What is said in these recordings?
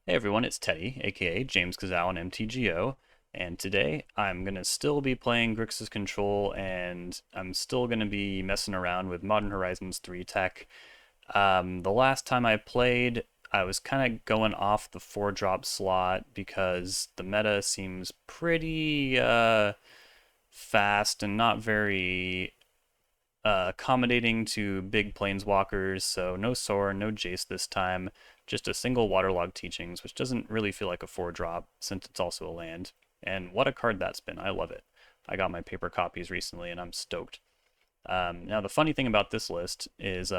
Hey everyone, it's Teddy, aka James Kazao on MTGO, and today I'm gonna still be playing Grixis Control, and I'm still gonna be messing around with Modern Horizons 3 tech. The last time I played, I was kind of going off the 4-drop slot because the meta seems pretty fast and not very accommodating to big planeswalkers, so no Sorin, no Jace this time, just a single Waterlogged Teachings, which doesn't really feel like a 4-drop since it's also a land. And what a card that's been. I love it. I got my paper copies recently and I'm stoked. Now, the funny thing about this list is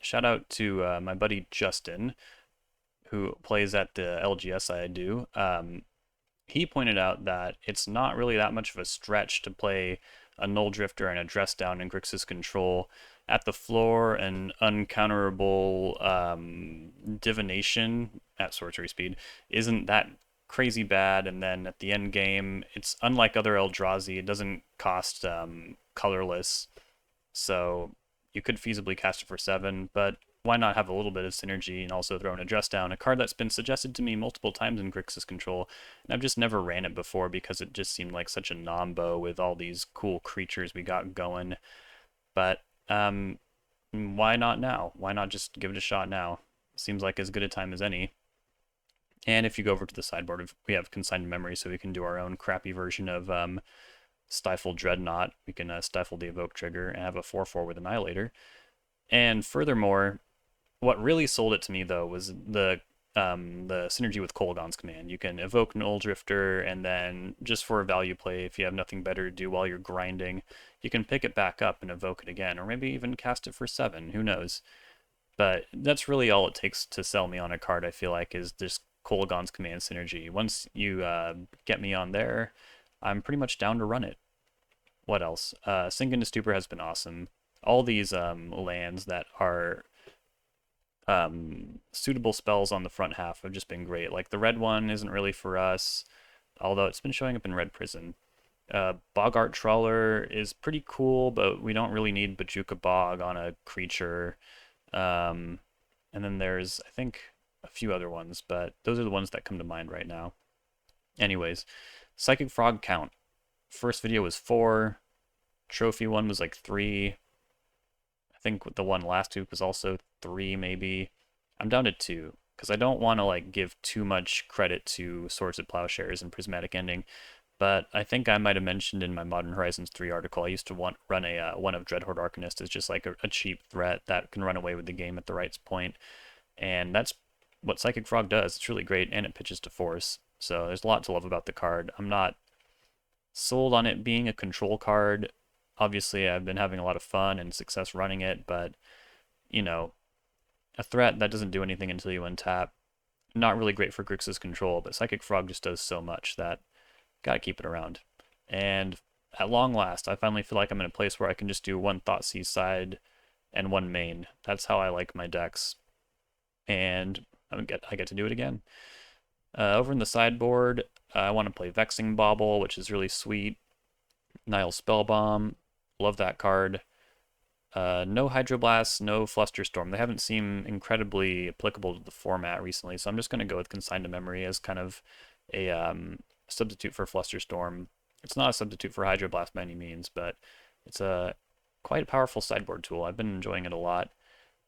shout out to my buddy Justin, who plays at the LGS I do. He pointed out that it's not really that much of a stretch to play a Nulldrifter and a Dress Down in Grixis Control. At the floor, an uncounterable divination at sorcery speed isn't that crazy bad, and then at the end game, it's unlike other Eldrazi, it doesn't cost colorless, so you could feasibly cast it for 7, but why not have a little bit of synergy and also throw in a Dress Down, a card that's been suggested to me multiple times in Grixis Control, and I've just never ran it before because it just seemed like such a nombo with all these cool creatures we got going. But why not now? Why not just give it a shot now? Seems like as good a time as any. And if you go over to the sideboard, we have consigned memory, so we can do our own crappy version of Stifle Dreadnought. We can stifle the evoke trigger and have a 4/4 with Annihilator. And furthermore, what really sold it to me though was the synergy with Kolaghan's Command. You can evoke Nulldrifter, and then just for a value play, if you have nothing better to do while you're grinding, you can pick it back up and evoke it again, or maybe even cast it for 7. Who knows? But that's really all it takes to sell me on a card. I feel like is just Kolaghan's Command synergy. Once you get me on there, I'm pretty much down to run it. What else? Sink into Stupor has been awesome. All these lands that are suitable spells on the front half have just been great. Like the red one isn't really for us, although it's been showing up in Red Prison. Boggart Trawler is pretty cool, but we don't really need Bajuka Bog on a creature. And then there's, I think, a few other ones, but those are the ones that come to mind right now. Anyways, Psychic Frog count. First video was 4. Trophy one was like 3. I think the one last week was also 3 maybe. I'm down to 2 because I don't want to like give too much credit to Swords at Plowshares and Prismatic Ending, but I think I might have mentioned in my Modern Horizons 3 article I used to run a one of Dreadhorde Arcanist as just like a cheap threat that can run away with the game at the right point, and that's what Psychic Frog does. It's really great, and it pitches to force, so there's a lot to love about the card. I'm not sold on it being a control card. Obviously, I've been having a lot of fun and success running it, but, you know, a threat that doesn't do anything until you untap. Not really great for Grixis Control, but Psychic Frog just does so much that gotta keep it around. And at long last, I finally feel like I'm in a place where I can just do one Thoughtseize side and one main. That's how I like my decks. And I get to do it again. Over in the sideboard, I want to play Vexing Bauble, which is really sweet. Nile Spellbomb, love that card. No Hydroblast, no Flusterstorm. They haven't seemed incredibly applicable to the format recently, so I'm just going to go with Consigned to Memory as kind of a substitute for Flusterstorm. It's not a substitute for Hydroblast by any means, but it's a quite a powerful sideboard tool. I've been enjoying it a lot.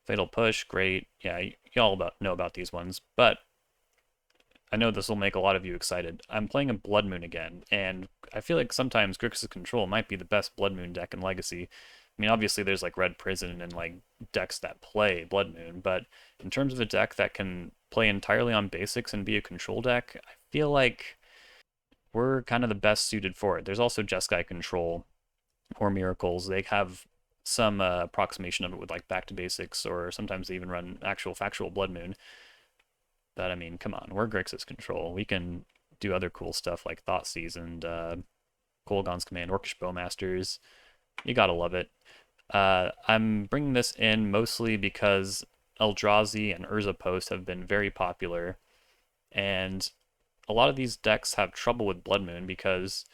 Fatal Push, great. Yeah, you all know about these ones, but I know this will make a lot of you excited. I'm playing a Blood Moon again, and I feel like sometimes Grixis Control might be the best Blood Moon deck in Legacy. I mean, obviously there's like Red Prison and like decks that play Blood Moon, but in terms of a deck that can play entirely on basics and be a control deck, I feel like we're kind of the best suited for it. There's also Jeskai Control or Miracles. They have some approximation of it with like Back to Basics, or sometimes they even run actual factual Blood Moon. But I mean, come on, we're Grixis Control. We can do other cool stuff like Thoughtseize and Kolaghan's Command, Orcish Bowmasters. You gotta love it. I'm bringing this in mostly because Eldrazi and Urza Post have been very popular, and a lot of these decks have trouble with Blood Moon because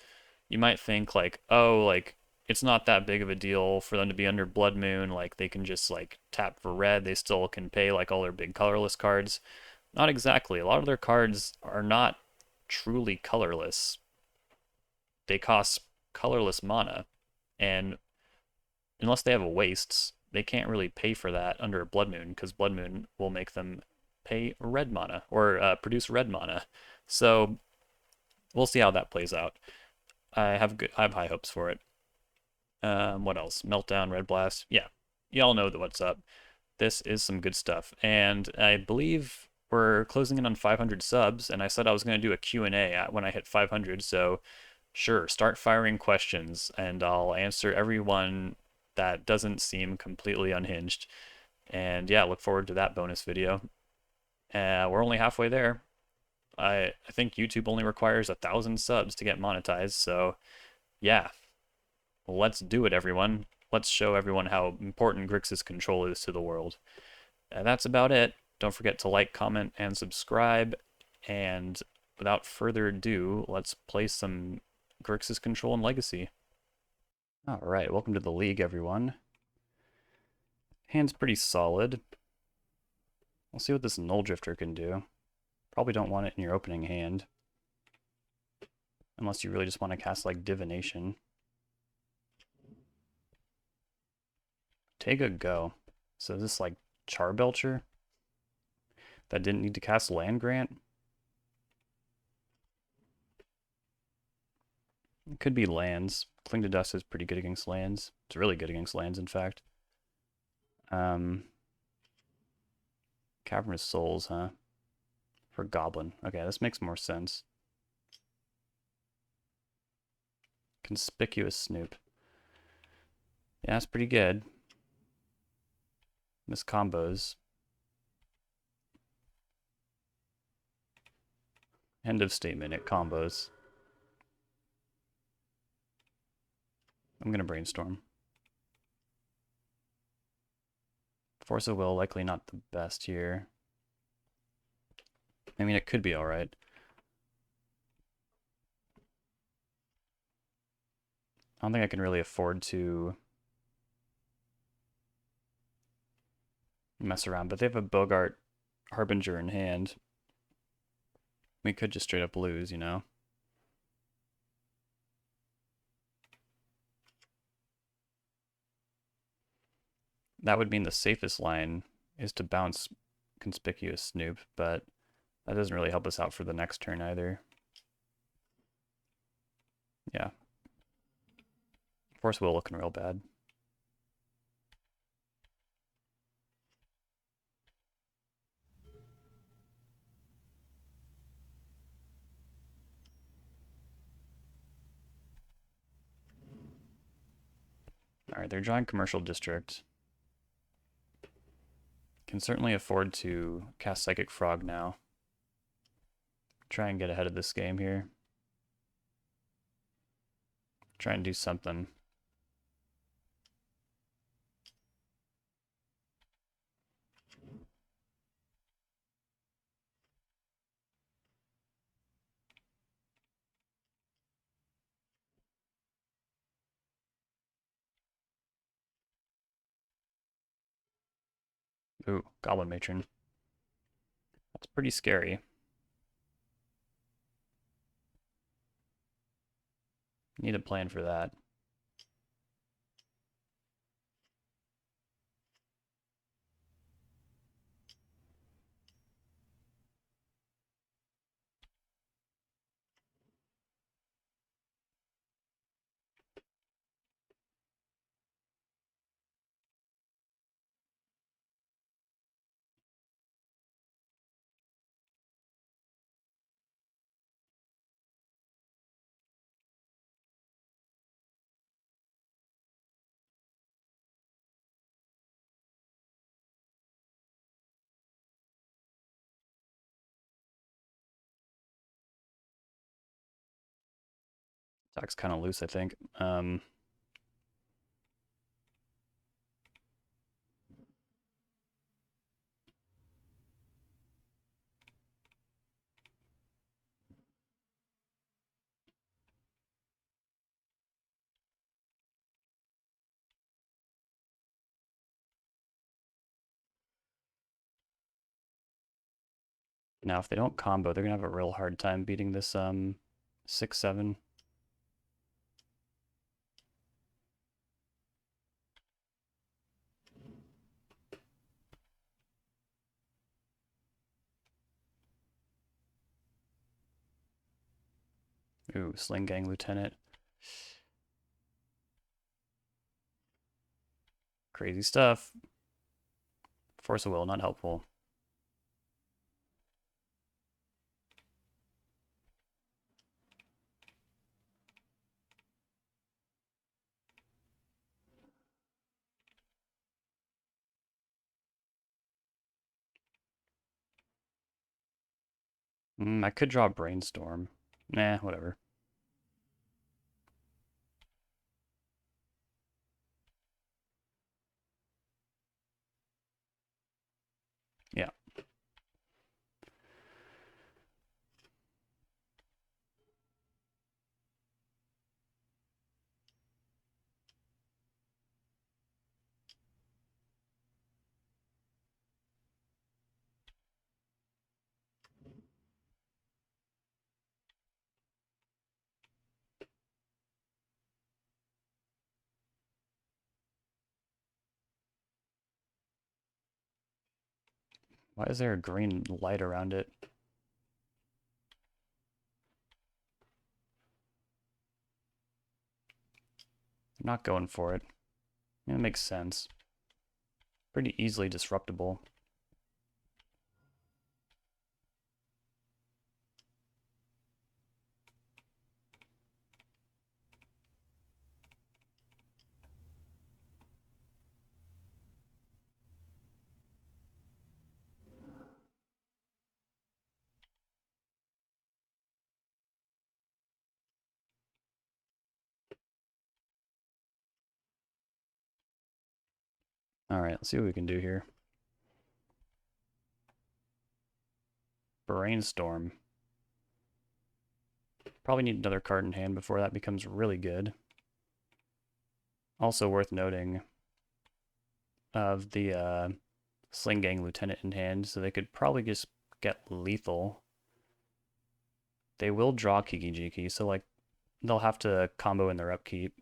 you might think like, oh, like it's not that big of a deal for them to be under Blood Moon. Like they can just like tap for red. They still can pay like all their big colorless cards. Not exactly. A lot of their cards are not truly colorless. They cost colorless mana, and unless they have a wastes, they can't really pay for that under a Blood Moon, because Blood Moon will make them pay red mana, or produce red mana. So we'll see how that plays out. I have high hopes for it. What else? Meltdown, Red Blast. Yeah, y'all know what's up. This is some good stuff, and I believe we're closing in on 500 subs, and I said I was going to do a Q&A when I hit 500, so sure, start firing questions, and I'll answer every one that doesn't seem completely unhinged. And yeah, look forward to that bonus video. We're only halfway there. I think YouTube only requires 1,000 subs to get monetized, so yeah, let's do it, everyone. Let's show everyone how important Grixis Control is to the world. And that's about it. Don't forget to like, comment, and subscribe. And without further ado, let's play some Grixis Control and Legacy. Alright, welcome to the league, everyone. Hand's pretty solid. We'll see what this Nulldrifter can do. Probably don't want it in your opening hand. Unless you really just want to cast like Divination. Take a go. So is this like Charbelcher? That didn't need to cast Land Grant? It could be lands. Cling to Dust is pretty good against lands. It's really good against lands, in fact. Cavernous Souls, huh? For Goblin. Okay, this makes more sense. Conspicuous Snoop. Yeah, that's pretty good. Miss combos. End of statement at combos. I'm gonna brainstorm. Force of Will, likely not the best here. I mean, it could be alright. I don't think I can really afford to mess around, but they have a Bogart Harbinger in hand. We could just straight up lose, you know? That would mean the safest line is to bounce Conspicuous Snoop, but that doesn't really help us out for the next turn either. Yeah. Force Will looking real bad. Alright, they're drawing Commercial District. Can certainly afford to cast Psychic Frog now. Try and get ahead of this game here. Try and do something. Ooh, Goblin Matron. That's pretty scary. Need a plan for that. Attack's kind of loose, I think. Now, if they don't combo, they're gonna have a real hard time beating this 6/7. Ooh, Sling Gang Lieutenant. Crazy stuff. Force of Will, not helpful. I could draw Brainstorm. Nah, whatever. Yeah. Why is there a green light around it? I'm not going for it. It makes sense. Pretty easily disruptible. Alright, let's see what we can do here. Brainstorm. Probably need another card in hand before that becomes really good. Also worth noting of the Sling Gang Lieutenant in hand, so they could probably just get lethal. They will draw Kiki Jiki, so like they'll have to combo in their upkeep.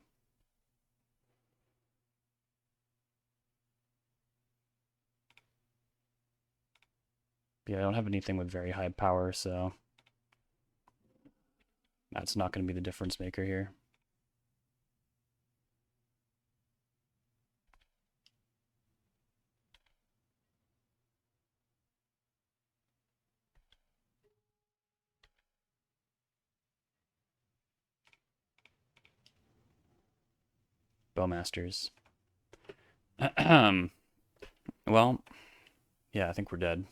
Yeah, I don't have anything with very high power, so that's not going to be the difference maker here. Bowmasters. Well, yeah, I think we're dead.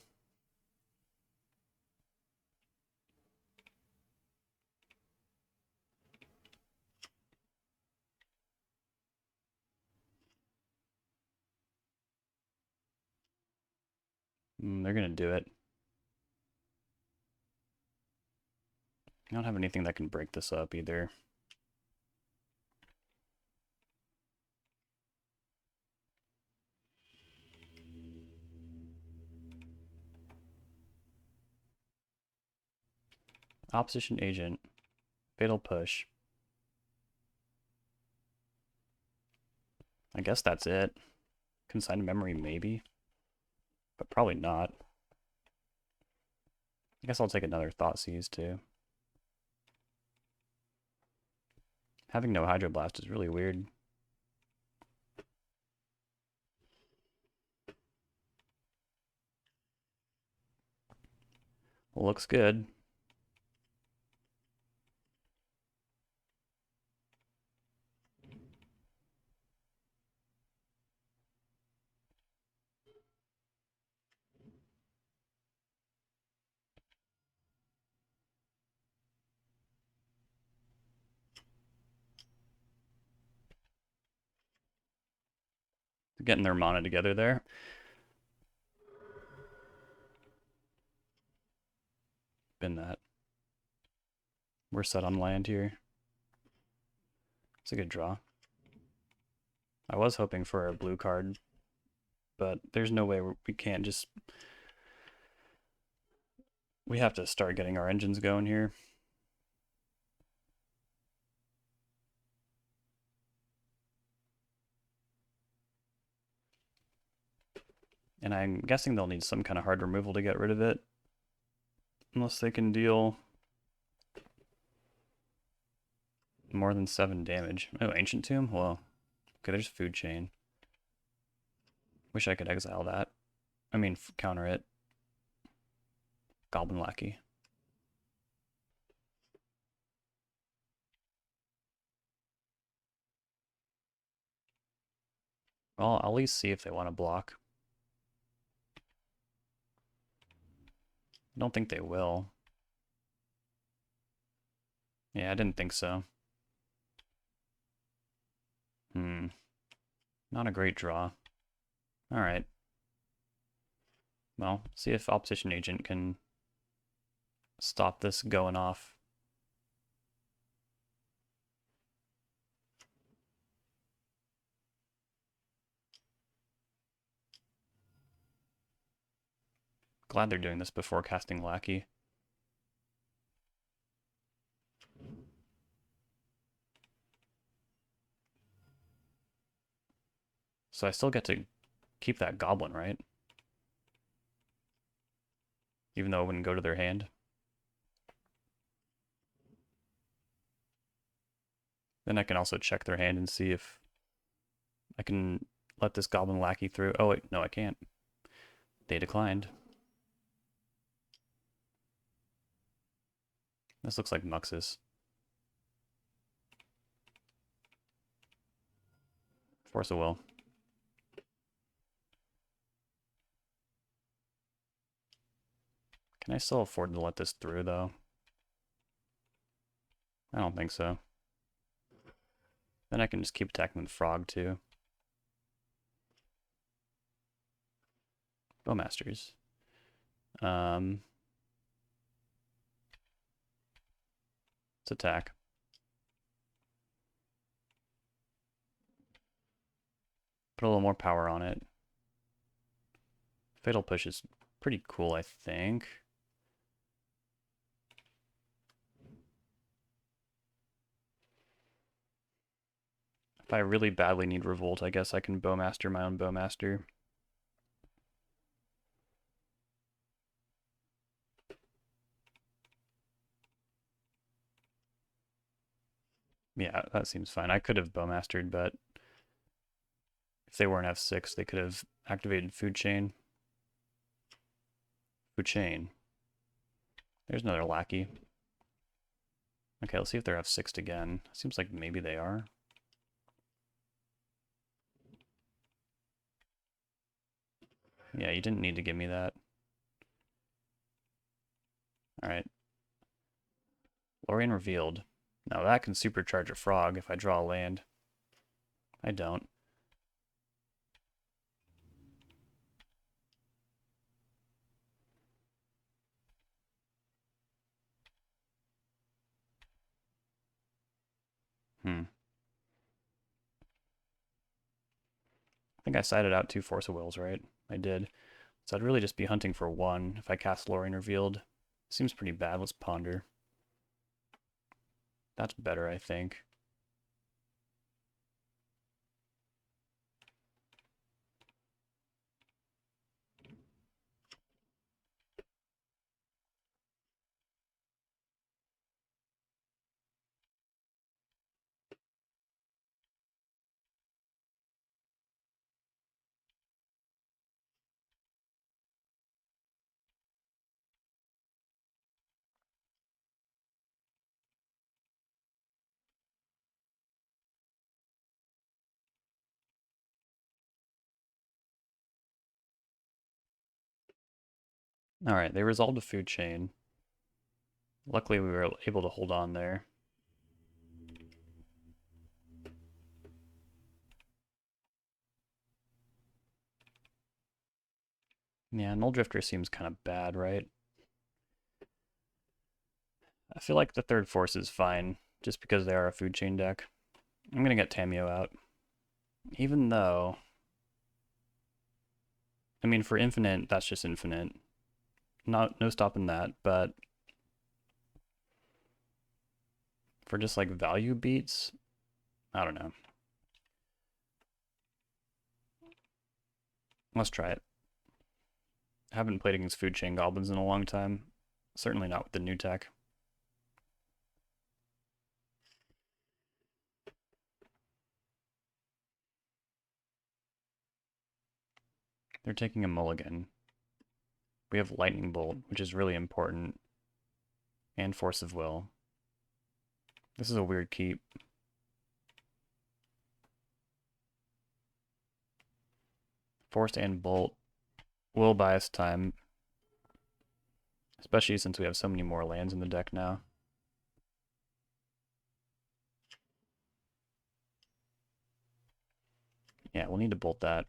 They're going to do it. I don't have anything that can break this up either. Opposition agent. Fatal push. I guess that's it. Consigned memory, maybe. But probably not. I guess I'll take another Thoughtseize too. Having no Hydroblast is really weird. Looks good. Getting their mana together there. Been that. We're set on land here. It's a good draw. I was hoping for a blue card, but there's no way we can't just We have to start getting our engines going here. And I'm guessing they'll need some kind of hard removal to get rid of it. Unless they can deal more than 7 damage. Oh, Ancient Tomb? Well, okay, there's Food Chain. Wish I could exile that. I mean, counter it. Goblin Lackey. Well, I'll at least see if they want to block. I don't think they will. Yeah, I didn't think so. Not a great draw. Alright. Well, see if Opposition Agent can stop this going off. Glad they're doing this before casting Lackey. So I still get to keep that Goblin, right? Even though it wouldn't go to their hand. Then I can also check their hand and see if I can let this Goblin Lackey through. Oh wait, no I can't. They declined. This looks like Muxus. Force of Will. Can I still afford to let this through, though? I don't think so. Then I can just keep attacking the frog, too. Bowmasters. Let's attack. Put a little more power on it. Fatal Push is pretty cool, I think. If I really badly need Revolt, I guess I can Bowmaster my own Bowmaster. Yeah, that seems fine. I could have Bowmastered, but if they weren't F6, they could have activated Food Chain. Food Chain. There's another Lackey. Okay, let's see if they're F6'd again. Seems like maybe they are. Yeah, you didn't need to give me that. Alright. Lorien revealed. Now that can supercharge a frog if I draw a land. I don't. I think I sided out 2 Force of Wills, right? I did. So I'd really just be hunting for 1 if I cast Lorien Revealed. Seems pretty bad. Let's ponder. That's better, I think. Alright, they resolved a Food Chain. Luckily we were able to hold on there. Yeah, Nulldrifter seems kind of bad, right? I feel like the third force is fine, just because they are a Food Chain deck. I'm gonna get Tamiyo out. Even though... I mean, for Infinite, that's just Infinite. no stopping that, but for just like value beats, I don't know. Let's try it. I haven't played against food chain goblins in a long time. Certainly not with the new tech. They're taking a mulligan. We have lightning bolt, which is really important, and force of will. This is a weird keep. Force and bolt will buy us time, especially since we have so many more lands in the deck now. Yeah, we'll need to bolt that.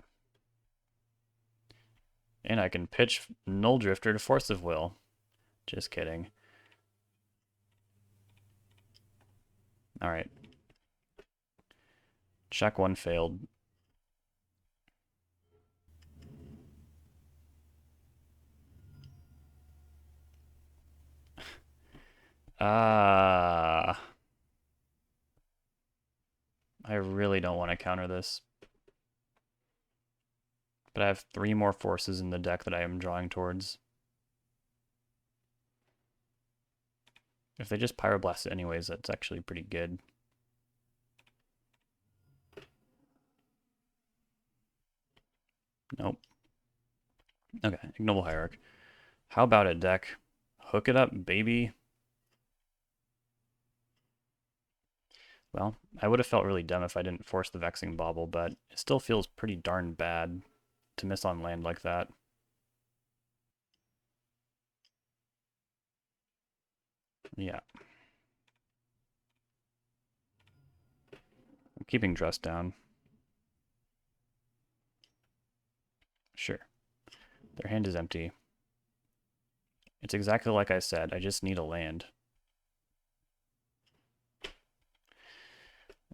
And I can pitch Nulldrifter to Force of Will. Just kidding. Alright. Check one failed. I really don't want to counter this. But I have 3 more forces in the deck that I am drawing towards. If they just Pyroblast it anyways, that's actually pretty good. Nope. Okay, Ignoble Hierarch. How about it, deck? Hook it up, baby. Well, I would have felt really dumb if I didn't force the Vexing Bauble, but it still feels pretty darn bad to miss on land like that. Yeah. I'm keeping Dress Down. Sure. Their hand is empty. It's exactly like I said, I just need a land.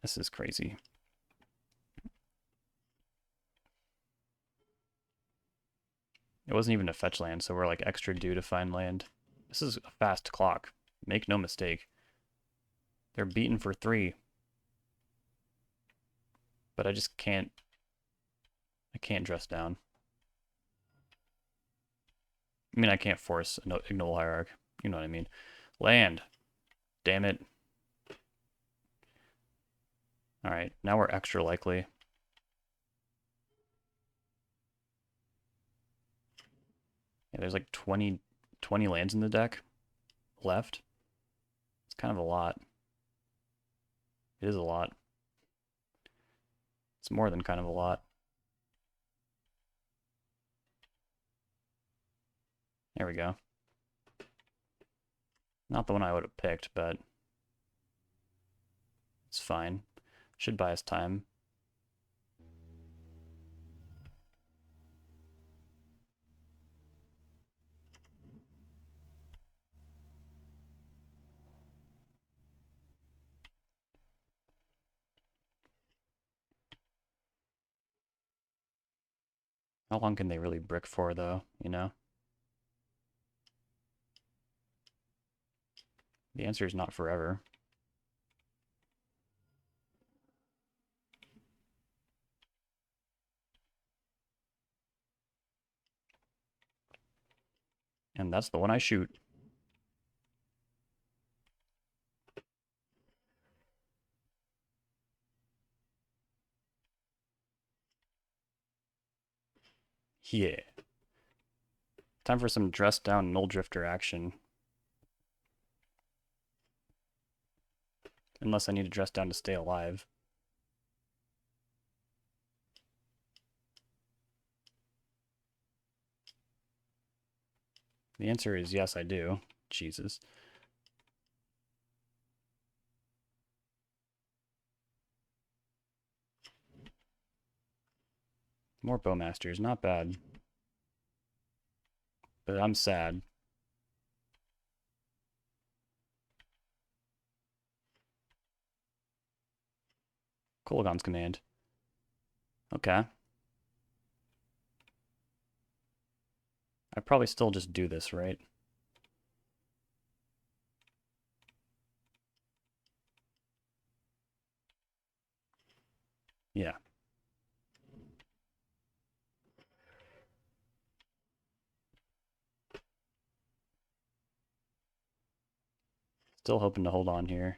This is crazy. It wasn't even a fetch land, so we're like extra due to find land. This is a fast clock. Make no mistake. They're beaten for 3. But I just can't... I can't Dress Down. I mean, I can't force Ignoble Hierarch. You know what I mean. Land. Damn it. Alright, now we're extra likely. Yeah, there's like 20 lands in the deck left. It's kind of a lot. It is a lot. It's more than kind of a lot. There we go. Not the one I would have picked, but it's fine. Should buy us time. How long can they really brick for, though, you know? The answer is not forever. And that's the one I shoot. Yeah. Time for some Dress Down Nulldrifter action. Unless I need to Dress Down to stay alive. The answer is yes, I do. Jesus. More Bowmasters, not bad. But I'm sad. Kolaghan's Command. Okay. I'd probably still just do this, right? Yeah. Still hoping to hold on here.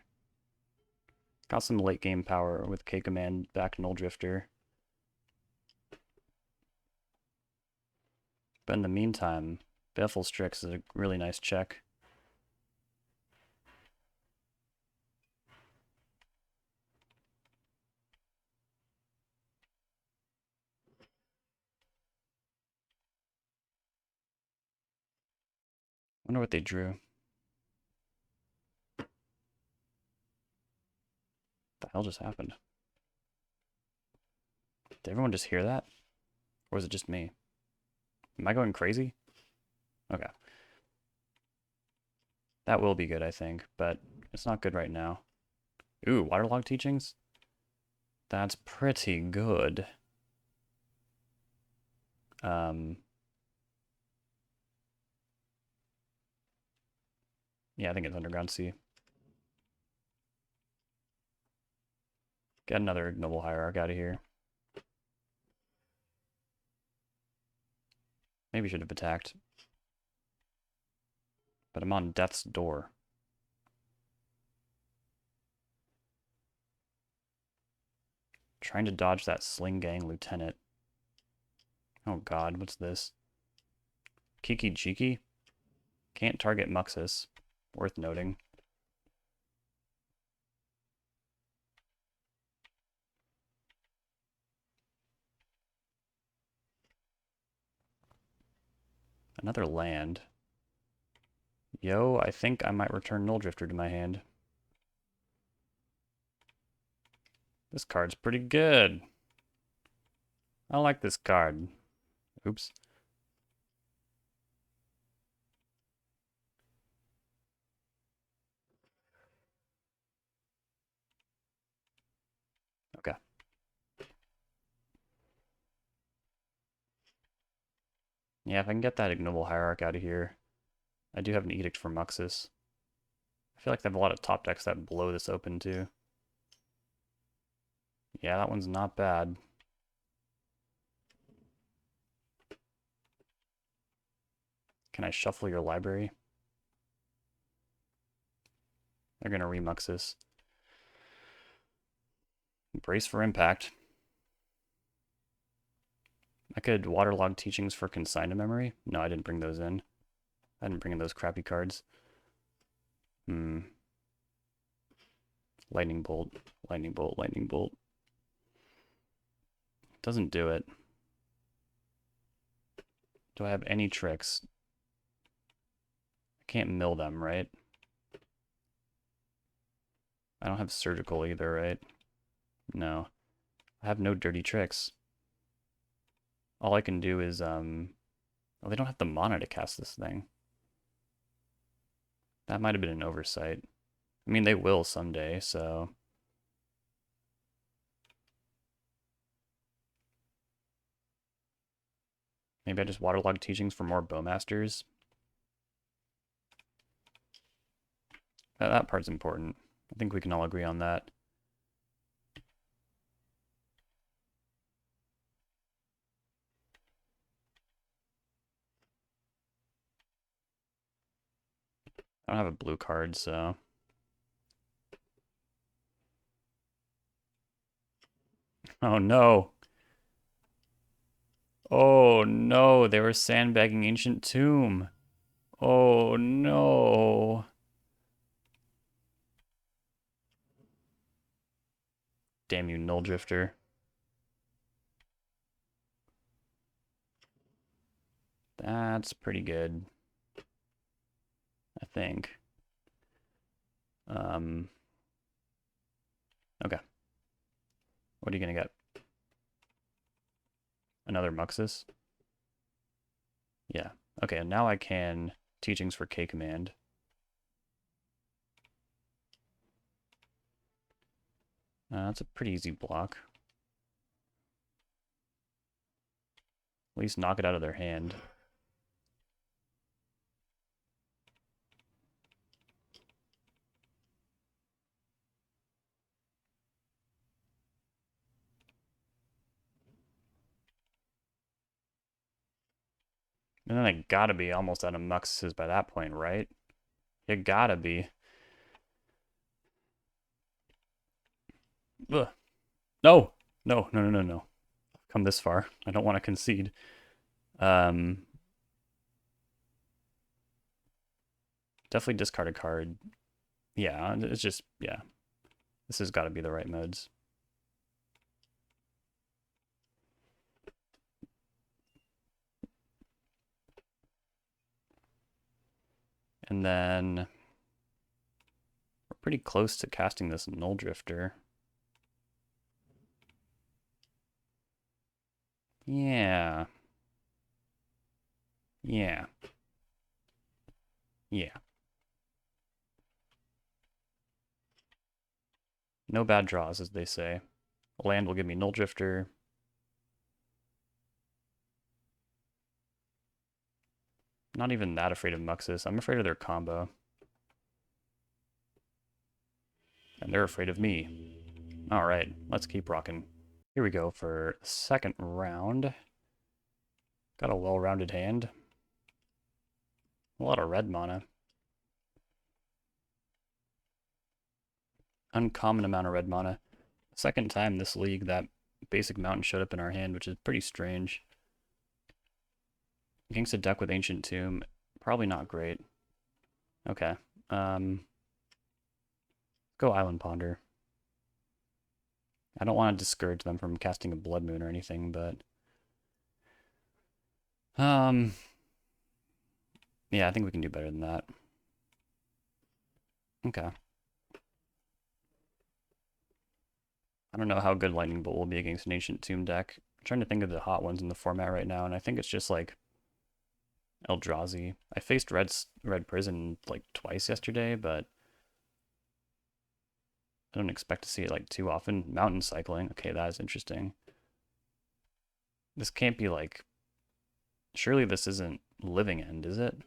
Got some late game power with K command back Nulldrifter. But in the meantime, Baffle Strix is a really nice check. Wonder what they drew. What the hell just happened? Did everyone just hear that? Or was it just me? Am I going crazy? Okay. That will be good, I think, but it's not good right now. Ooh, waterlog teachings? That's pretty good. Yeah, I think it's Underground Sea. Get another Ignoble Hierarch out of here. Maybe should have attacked. But I'm on death's door. Trying to dodge that Sling Gang Lieutenant. Oh god, what's this? Kiki Jiki? Can't target Muxus. Worth noting. Another land. Yo, I think I might return Nulldrifter to my hand. This card's pretty good. I like this card. Oops. Okay. Yeah, if I can get that Ignoble Hierarch out of here. I do have an Edict for Muxus. I feel like they have a lot of top decks that blow this open too. Yeah, that one's not bad. Can I shuffle your library? They're going to remux. Brace for impact. I could waterlog teachings for consign to memory. No, I didn't bring those in. I didn't bring in those crappy cards. Lightning bolt, lightning bolt, lightning bolt. Doesn't do it. Do I have any tricks? I can't mill them, right? I don't have surgical either, right? No. I have no dirty tricks. All I can do is, oh, they don't have the mana to cast this thing. That might have been an oversight. I mean, they will someday, so... Maybe I just waterlog teachings for more bowmasters. That part's important. I think we can all agree on that. I don't have a blue card, so... Oh no! Oh no, they were sandbagging Ancient Tomb! Oh no! Damn you, Nulldrifter. That's pretty good. I think. Okay. What are you gonna get? Another Muxus? Yeah. Okay, and now I can teachings for K command. That's a pretty easy block. At least knock it out of their hand. And then I gotta be almost out of muxes by that point, right? You gotta be. Ugh. No! No, no, no, no, no. I've come this far. I don't want to concede. Um, Definitely discard a card. Yeah, it's just, yeah. This has got to be the right modes. And then we're pretty close to casting this Nulldrifter. Yeah. Yeah. Yeah. No bad draws, as they say. Land will give me Nulldrifter. Not even that afraid of Muxus. I'm afraid of their combo. And they're afraid of me. Alright, let's keep rocking. Here we go for second round. Got a well-rounded hand. A lot of red mana. Uncommon amount of red mana. Second time this league that basic mountain showed up in our hand, which is pretty strange. Against a deck with Ancient Tomb, probably not great. Okay. Go Island Ponder. I don't want to discourage them from casting a Blood Moon or anything, but yeah, I think we can do better than that. Okay. I don't know how good Lightning Bolt will be against an Ancient Tomb deck. I'm trying to think of the hot ones in the format right now, and I think it's just like Eldrazi. I faced Red Prison like twice yesterday, but I don't expect to see it like too often. Mountain Cycling. Okay, that is interesting. This can't be like... Surely this isn't Living End, is it?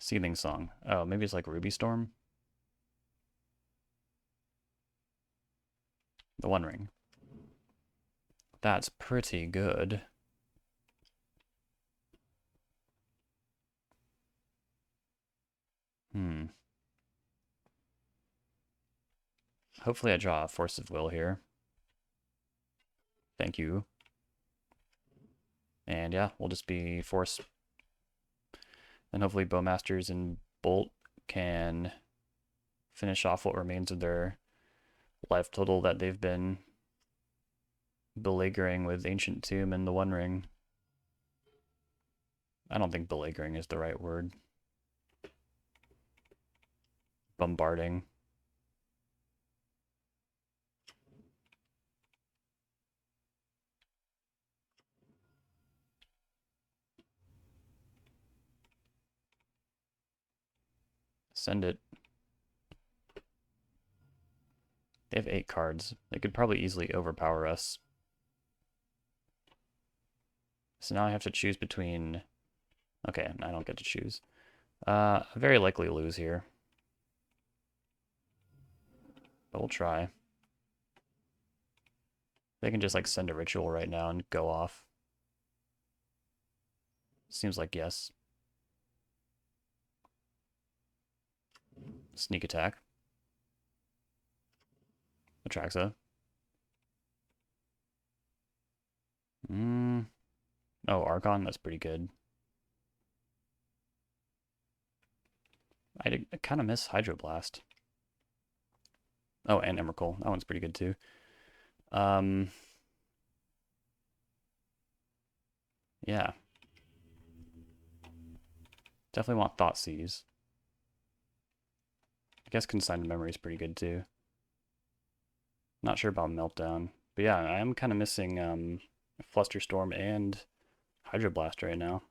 Seething Song. Oh, maybe it's like Ruby Storm? The One Ring. That's pretty good. Hopefully I draw a Force of Will here. Thank you. And yeah, we'll just be Force. And hopefully Bowmasters and Bolt can finish off what remains of their life total that they've been beleaguering with Ancient Tomb and the One Ring. I don't think beleaguering is the right word. Bombarding. Send it. They have 8 cards. They could probably easily overpower us. So now I have to choose between... Okay, I don't get to choose. I very likely lose here. But we'll try. They can just like send a ritual right now and go off. Seems like yes. Sneak attack. Atraxa. Oh, Archon, that's pretty good. I kind of miss Hydroblast. Oh, and Emrakul. That one's pretty good too. Yeah. Definitely want Thoughtseize. I guess Consigned Memory is pretty good too. Not sure about Meltdown. But yeah, I am kind of missing Flusterstorm and Hydroblast right now.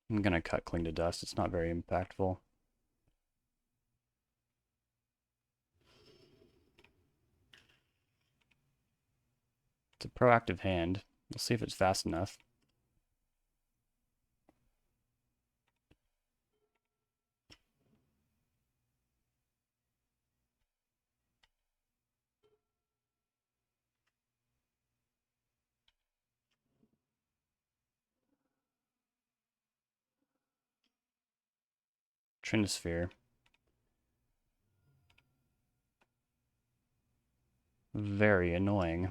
I'm gonna cut Cling to Dust. It's not very impactful. It's a proactive hand. We'll see if it's fast enough. Trinisphere. Very annoying.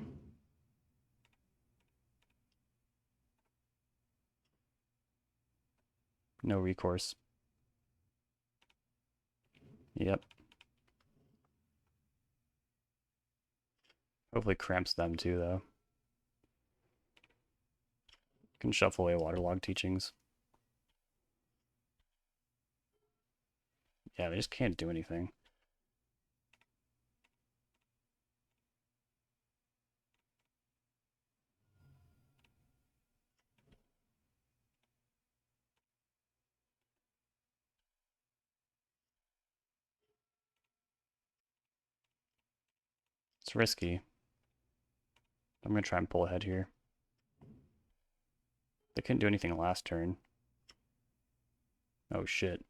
No recourse. Yep. Hopefully cramps them too, though. Can shuffle away waterlogged teachings. Yeah, they just can't do anything. It's risky. I'm going to try and pull ahead here. They couldn't do anything last turn. Oh, shit.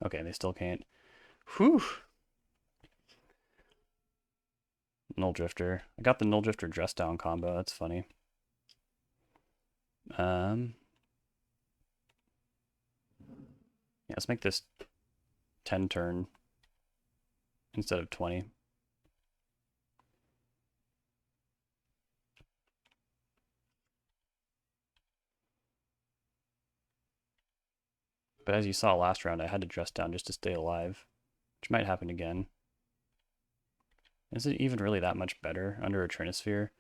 Okay, they still can't. Whew! Nulldrifter. I got the Nulldrifter Dress Down combo. That's funny. Yeah, let's make this 10 turn instead of 20. But as you saw last round, I had to dress down just to stay alive, which might happen again. Is it even really that much better under a Trinisphere?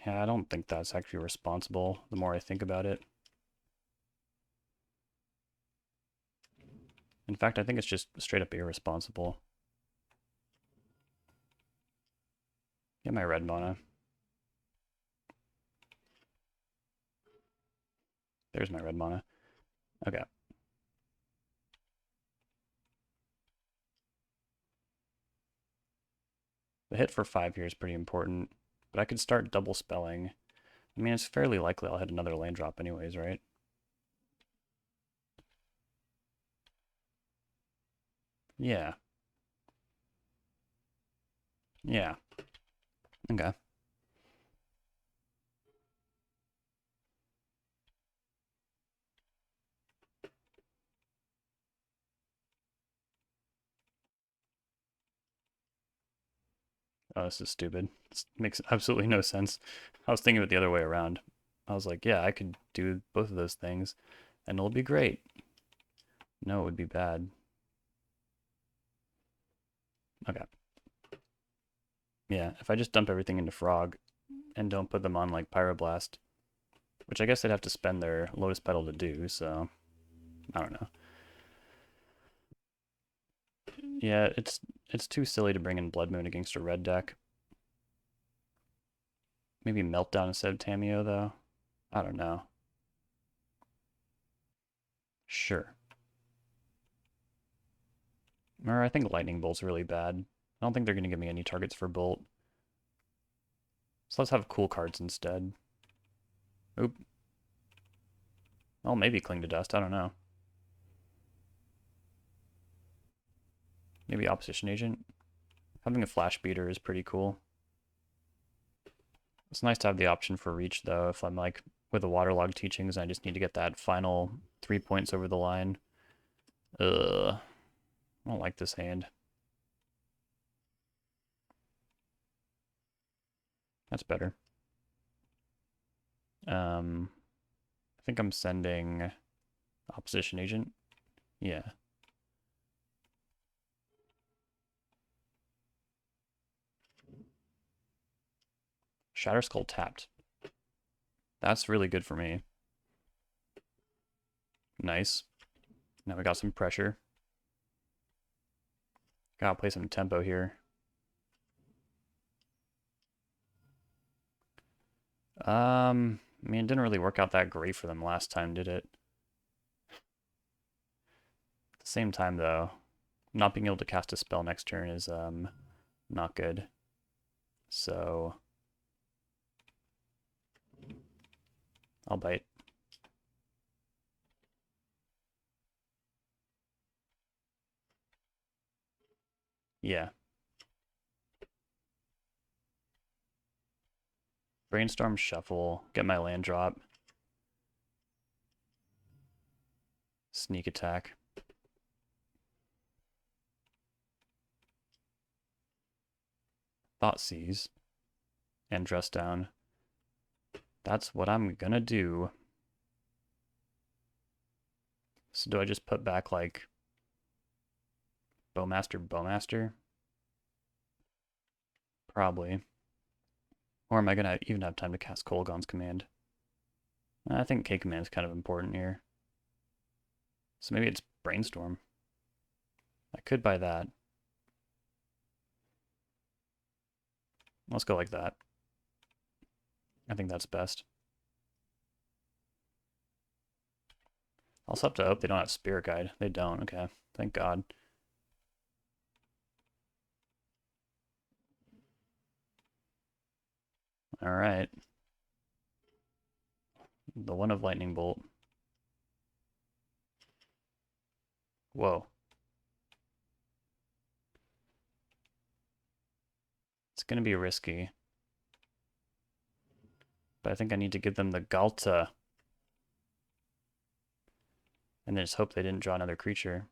Yeah, I don't think that's actually responsible the more I think about it. In fact, I think it's just straight up irresponsible. Get my red mana. There's my red mana. Okay. The hit for 5 here is pretty important, but I could start double spelling. I mean, it's fairly likely I'll hit another land drop anyways, right? Yeah. Yeah. Okay. Oh, this is stupid. This makes absolutely no sense. I was thinking of it the other way around. I was like, yeah, I could do both of those things, and it'll be great. No, it would be bad. Okay. Yeah, if I just dump everything into Frog and don't put them on like Pyroblast, which I guess they'd have to spend their Lotus Petal to do, so I don't know. Yeah, it's too silly to bring in Blood Moon against a red deck. Maybe Meltdown instead of Tamiyo, though. I don't know. Sure. Or I think Lightning Bolt's really bad. I don't think they're going to give me any targets for Bolt. So let's have cool cards instead. Oop. Oh, maybe Cling to Dust. I don't know. Maybe Opposition Agent. Having a Flash Beater is pretty cool. It's nice to have the option for Reach, though, if I'm like with the Waterlogged Teachings and I just need to get that final 3 points over the line. Ugh. I don't like this hand. That's better. I think I'm sending Opposition Agent. Yeah. Shatter Skull tapped. That's really good for me. Nice. Now we got some pressure. Gotta play some tempo here. I mean, it didn't really work out that great for them last time, did it? At the same time, though, not being able to cast a spell next turn is not good. So I'll bite. Yeah. Brainstorm, shuffle, get my land drop. Sneak attack. Thoughtseize. And Dress Down. That's what I'm gonna do. So do I just put back like Bowmaster? Probably. Or am I gonna even have time to cast Kolaghan's Command? I think K Command is kind of important here. So maybe it's Brainstorm. I could buy that. Let's go like that. I think that's best. Also have to hope they don't have Spirit Guide. They don't, okay. Thank God. Alright. The one of Lightning Bolt. Whoa. It's gonna be risky. But I think I need to give them the Galta. And then just hope they didn't draw another creature.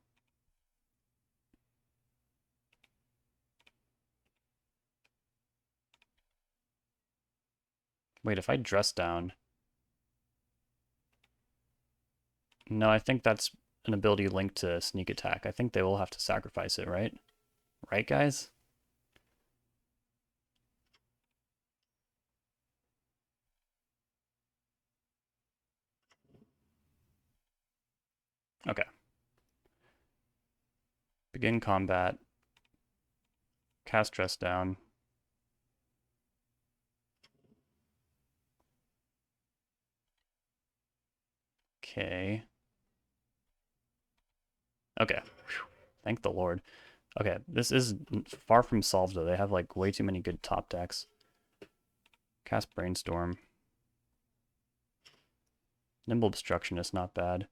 Wait, if I Dress Down... No, I think that's an ability linked to Sneak Attack. I think they will have to sacrifice it, right? Right, guys? Okay. Begin combat. Cast Dress Down. Okay. Okay. Whew. Thank the Lord. Okay, this is far from solved, though. They have, like, way too many good top decks. Cast Brainstorm. Nimble Obstructionist, not bad.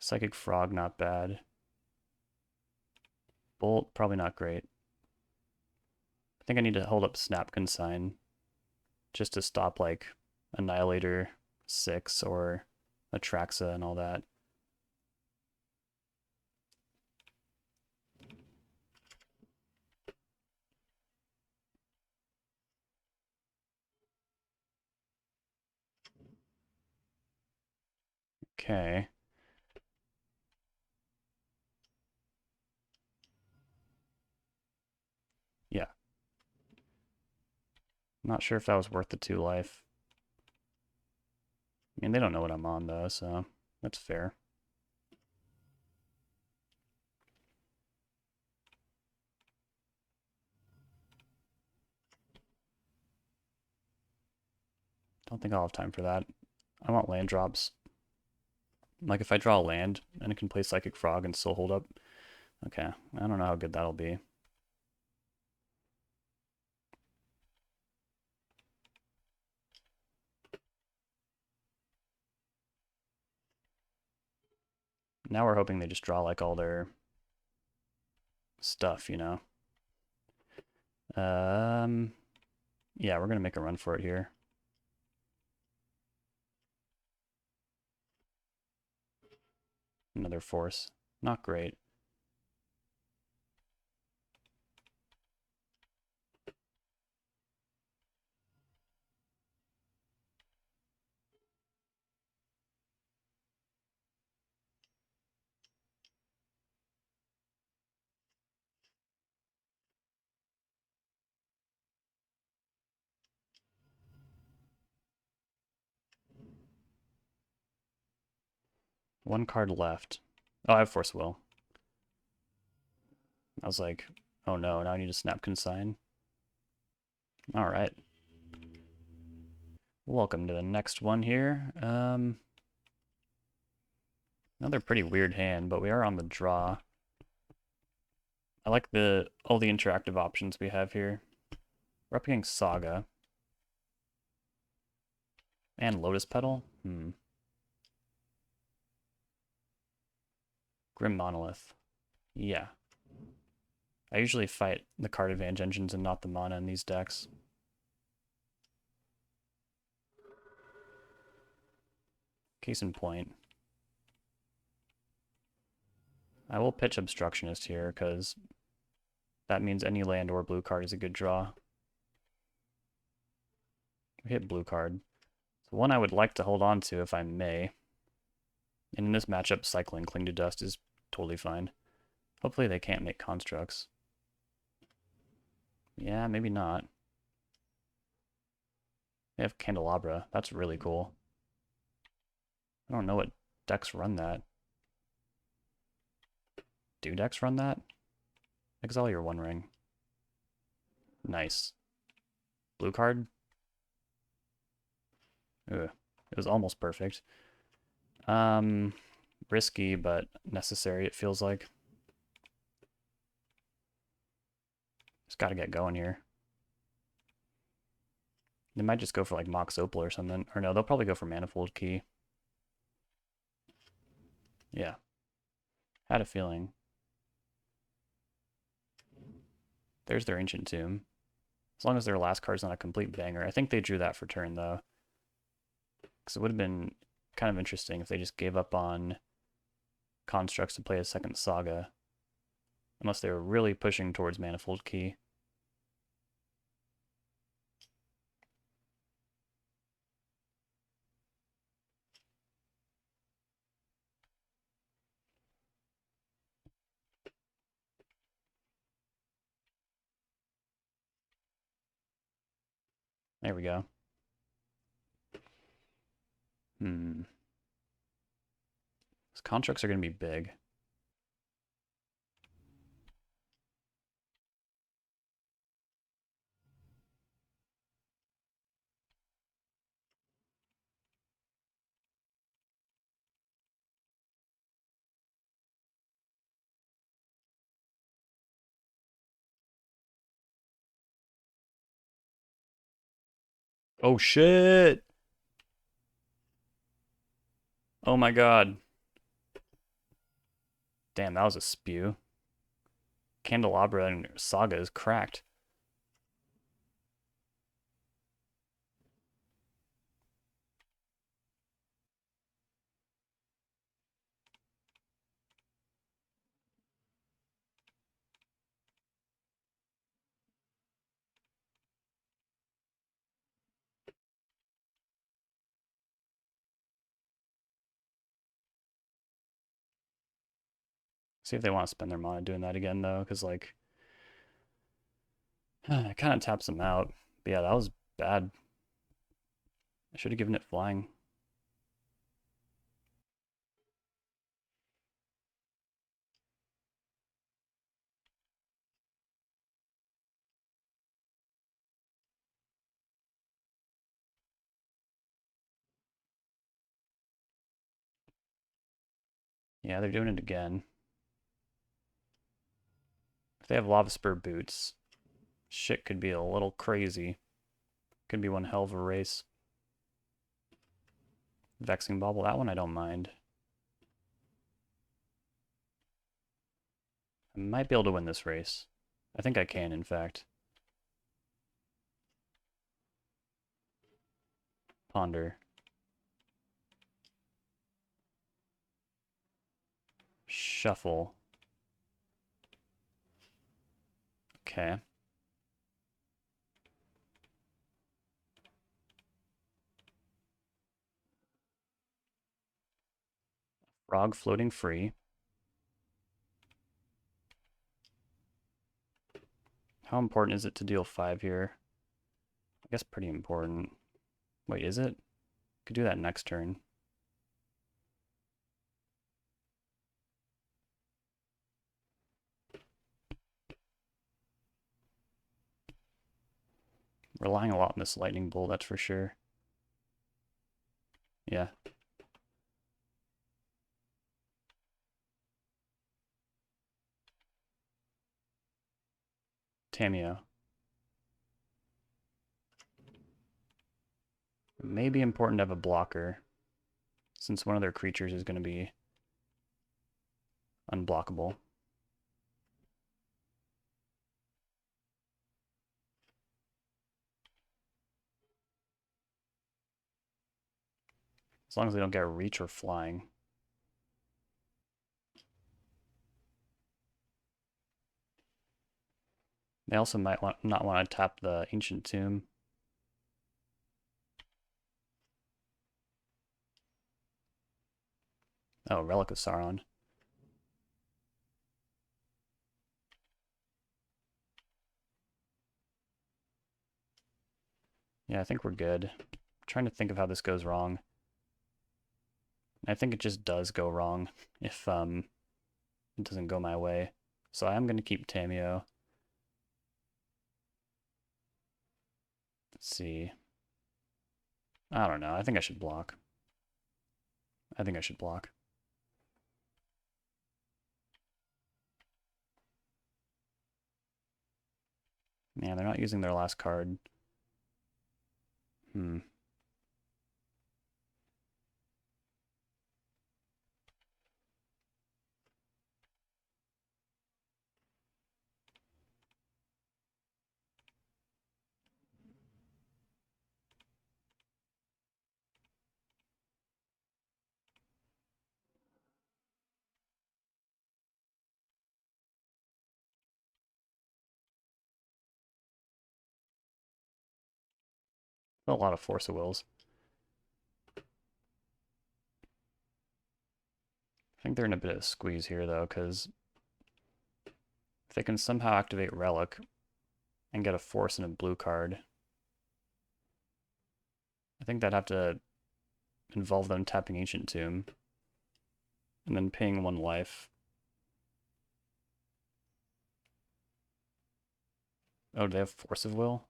Psychic Frog, not bad. Bolt, probably not great. I think I need to hold up Snap Consign just to stop, like, Annihilator 6 or Atraxa and all that. Okay. Yeah. Not sure if that was worth the 2 life. I mean, they don't know what I'm on, though, so that's fair. Don't think I'll have time for that. I want land drops. Like, if I draw a land and it can play Psychic Frog and still hold up. Okay, I don't know how good that'll be. Now we're hoping they just draw, like, all their stuff, you know? Yeah, we're gonna make a run for it here. Another force. Not great. One card left. Oh, I have Force Will. I was like, oh no, now I need to Snap Consign. Alright. Welcome to the next one here. Another pretty weird hand, but we are on the draw. I like all the interactive options we have here. We're up against Saga. And Lotus Petal? Grim Monolith. Yeah. I usually fight the card advantage engines and not the mana in these decks. Case in point. I will pitch Obstructionist here, because that means any land or blue card is a good draw. We hit blue card. So one I would like to hold on to if I may. And in this matchup, cycling Cling to Dust is totally fine. Hopefully they can't make constructs. Yeah, maybe not. They have Candelabra. That's really cool. I don't know what decks run that. Do decks run that? Exile your One Ring. Nice. Blue card? Ugh. It was almost perfect. Risky, but necessary, it feels like. Just gotta get going here. They might just go for like Mox Opal or something. Or no, they'll probably go for Manifold Key. Yeah. Had a feeling. There's their Ancient Tomb. As long as their last card's not a complete banger. I think they drew that for turn, though. Because it would have been kind of interesting if they just gave up on constructs to play a second Saga. Unless they were really pushing towards Manifold Key. There we go. Those constructs are going to be big. Oh shit! Oh my god. Damn, that was a spew. Candelabra and Saga is cracked. See if they want to spend their mana doing that again, though, because, like, it kind of taps them out. But yeah, that was bad. I should have given it flying. Yeah, they're doing it again. If they have Lava Spur boots, shit could be a little crazy. Could be one hell of a race. Vexing Bauble, that one I don't mind. I might be able to win this race. I think I can, in fact. Ponder. Shuffle. Okay. Frog floating free. How important is it to deal 5 here? I guess pretty important. Wait, is it? Could do that next turn. Relying a lot on this lightning bolt, that's for sure. Yeah. Tameo. It may be important to have a blocker, since one of their creatures is going to be unblockable. As long as they don't get reach or flying. They also might not want to tap the Ancient Tomb. Oh, Relic of Sauron. Yeah, I think we're good. I'm trying to think of how this goes wrong. I think it just does go wrong if it doesn't go my way. So I am going to keep Tamio. Let's see. I don't know. I think I should block. I think I should block. Man, they're not using their last card. Hmm. A lot of Force of Wills. I think they're in a bit of a squeeze here, though, because if they can somehow activate Relic and get a Force and a blue card, I think that'd have to involve them tapping Ancient Tomb and then paying 1 life. Oh, do they have Force of Will?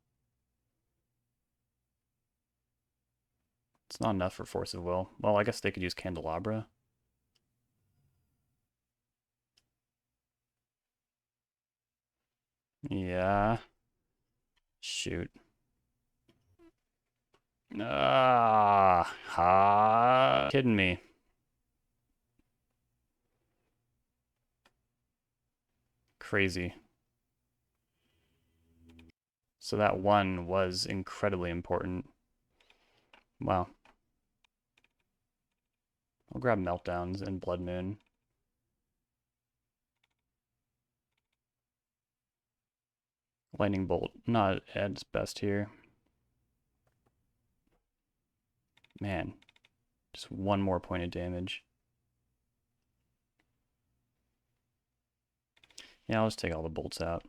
It's not enough for Force of Will. Well, I guess they could use Candelabra. Yeah. Shoot. Kidding me. Crazy. So that 1 was incredibly important. Wow. I'll grab Meltdowns and Blood Moon. Lightning Bolt, not at its best here. Man, just 1 more point of damage. Yeah, I'll just take all the bolts out.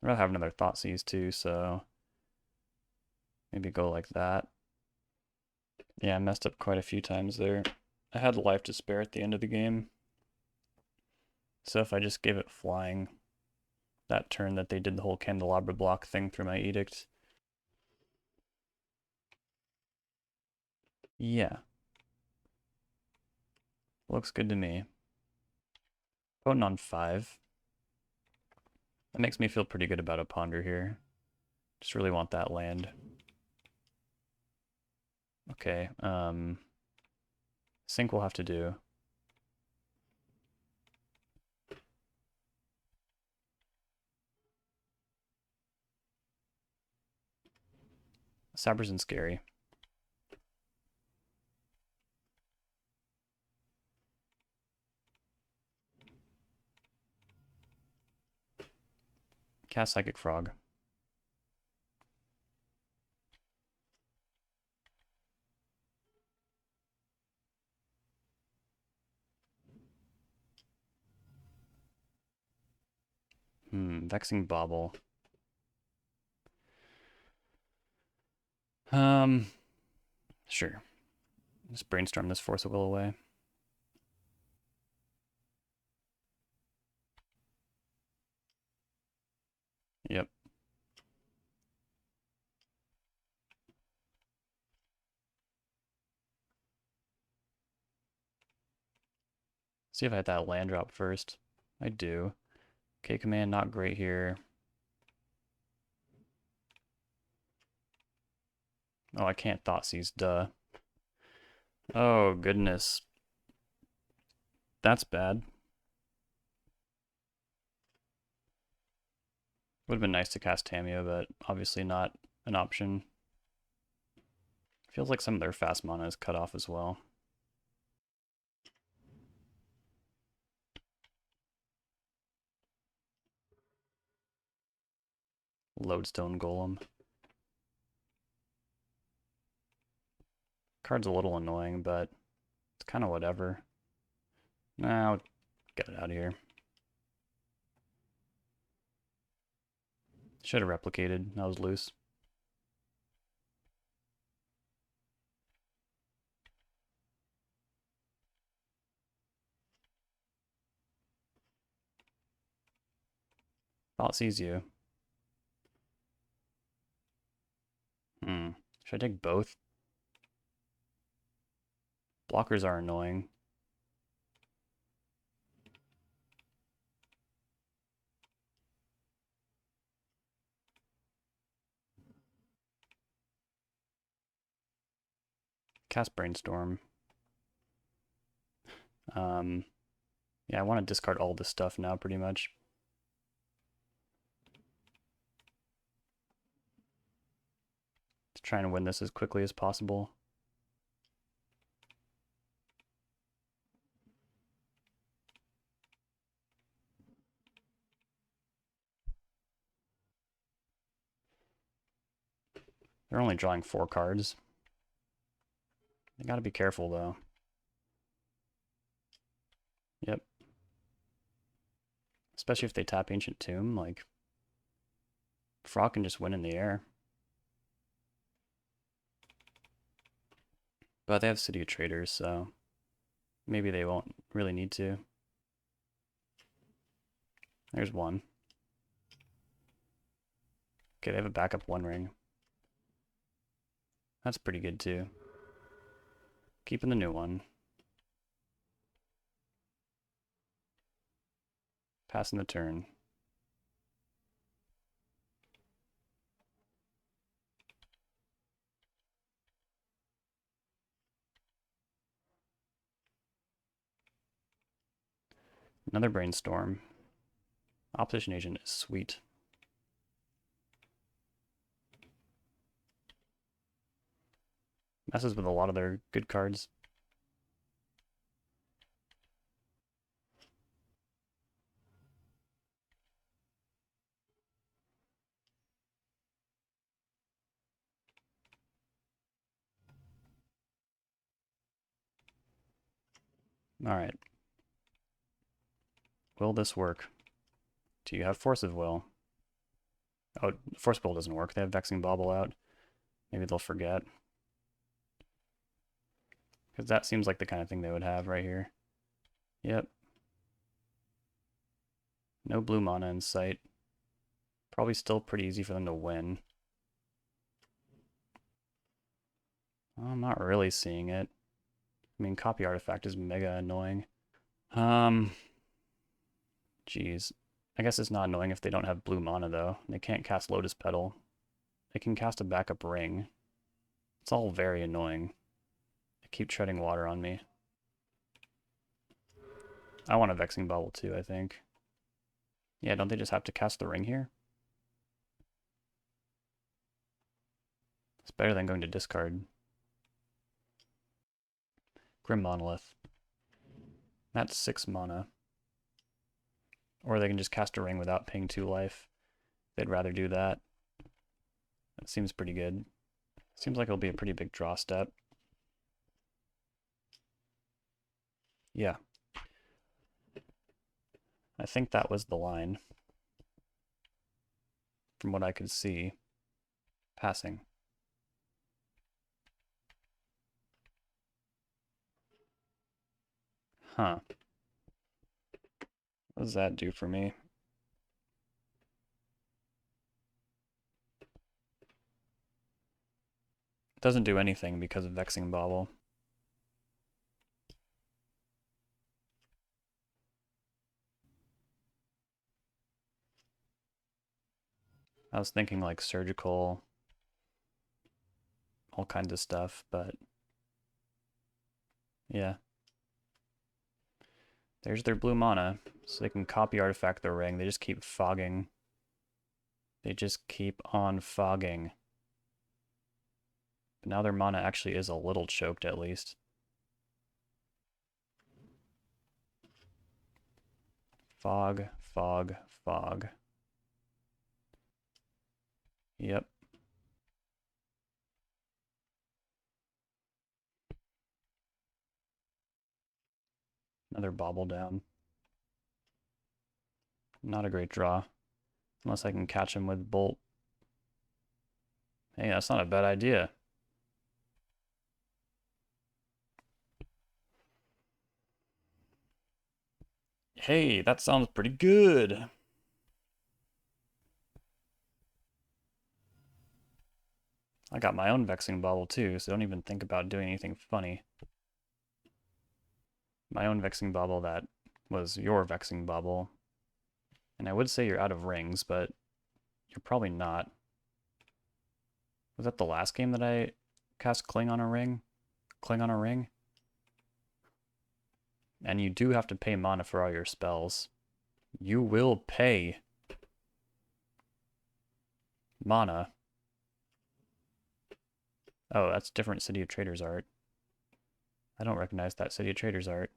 I'd rather have another Thoughtseize too, so maybe go like that. Yeah, I messed up quite a few times there. I had life to spare at the end of the game. So if I just gave it flying that turn that they did the whole Candelabra block thing through my Edict. Yeah. Looks good to me. Potent on 5. That makes me feel pretty good about a Ponder here. Just really want that land. Okay, Sync will have to do. Saber's and scary. Cast Psychic Frog. Vexing Bauble. Sure. Just brainstorm this Force of Will away. Yep. See if I hit that land drop first. I do. Okay, command not great here. Oh, I can't Thoughtseize, duh. Oh, goodness. That's bad. Would have been nice to cast Tamio, but obviously not an option. Feels like some of their fast mana is cut off as well. Lodestone Golem. Card's a little annoying, but it's kind of whatever. Now, get it out of here. Should have replicated. That was loose. Thought sees you. Should I take both? Blockers are annoying. Cast Brainstorm. Yeah, I want to discard all this stuff now, pretty much. Just trying to win this as quickly as possible. They're only drawing 4 cards. They gotta be careful, though. Yep. Especially if they tap Ancient Tomb, like... Frog can just win in the air. But they have City of Traders, so... maybe they won't really need to. There's one. Okay, they have a backup One Ring. That's pretty good, too. Keeping the new one. Passing the turn. Another Brainstorm. Opposition Agent is sweet. Messes with a lot of their good cards. Alright. Will this work? Do you have Force of Will? Oh, Force of Will doesn't work. They have Vexing Bauble out. Maybe they'll forget. Because that seems like the kind of thing they would have right here. Yep. No blue mana in sight. Probably still pretty easy for them to win. Well, I'm not really seeing it. I mean, Copy Artifact is mega annoying. Jeez. I guess it's not annoying if they don't have blue mana, though. They can't cast Lotus Petal. They can cast a backup ring. It's all very annoying. They keep treading water on me. I want a Vexing Bauble too, I think. Yeah, don't they just have to cast the ring here? It's better than going to discard. Grim Monolith. That's 6 mana. Or they can just cast a ring without paying 2 life. They'd rather do that. That seems pretty good. Seems like it'll be a pretty big draw step. Yeah. I think that was the line. From what I could see. Passing. Huh. What does that do for me? It doesn't do anything because of Vexing Bauble. I was thinking like surgical, all kinds of stuff, but yeah. There's their blue mana, so they can copy artifact the ring. They just keep fogging. They just keep on fogging. But now their mana actually is a little choked at least. Fog, fog, fog. Yep. Another bobble down. Not a great draw. Unless I can catch him with Bolt. Hey, that's not a bad idea. Hey, that sounds pretty good. I got my own Vexing Bobble too, so don't even think about doing anything funny. My own Vexing Bobble that was your Vexing Bobble. And I would say you're out of rings, but you're probably not. Was that the last game that I cast Cling on a ring? Cling on a ring? And you do have to pay mana for all your spells. You will pay mana. Oh, that's different City of Traders art. I don't recognize that City of Traders art.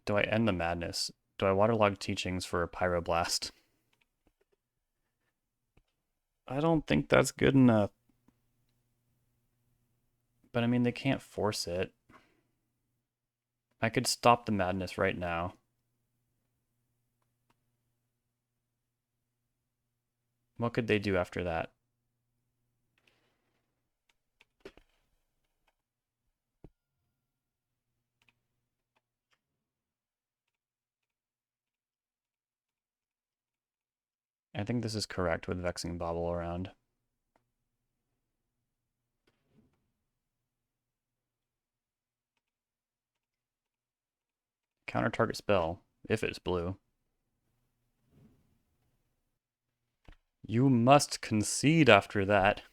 Do I end the madness? Do I waterlog teachings for a Pyroblast? I don't think that's good enough. But I mean, they can't force it. I could stop the madness right now. What could they do after that? I think this is correct with Vexing Bobble around. Counter target spell, if it's blue. You must concede after that.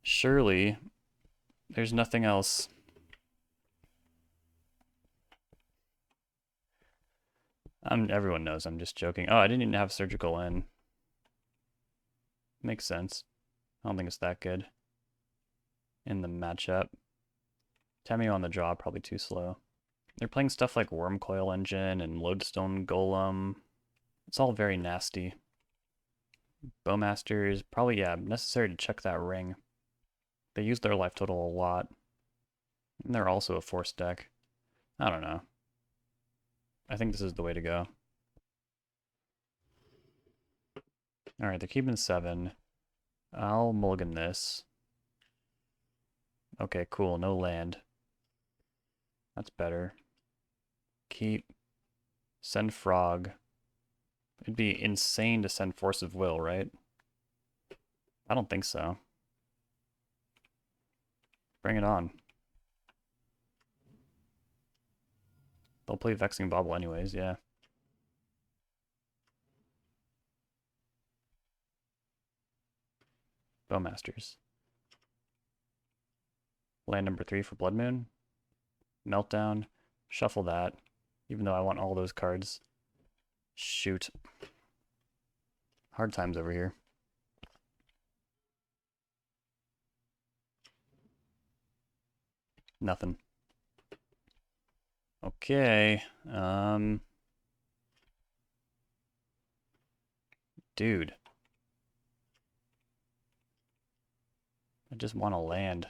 Surely, there's nothing else. Everyone knows I'm just joking. Oh, I didn't even have Surgical in. Makes sense. I don't think it's that good in the matchup. Tameo on the draw, probably too slow. They're playing stuff like Wormcoil Engine and Lodestone Golem. It's all very nasty. Bowmaster is probably, yeah, necessary to check that ring. They use their life total a lot. And they're also a force deck. I don't know. I think this is the way to go. Alright, they're keeping 7. I'll mulligan this. Okay, cool. No land. That's better. Keep. Send Frog. It'd be insane to send Force of Will, right? I don't think so. Bring it on. They'll play Vexing Bobble anyways, yeah. Bowmasters. Land number 3 for Blood Moon. Meltdown. Shuffle that, even though I want all those cards. Shoot. Hard times over here. Nothing. Okay. Dude. I just want to land.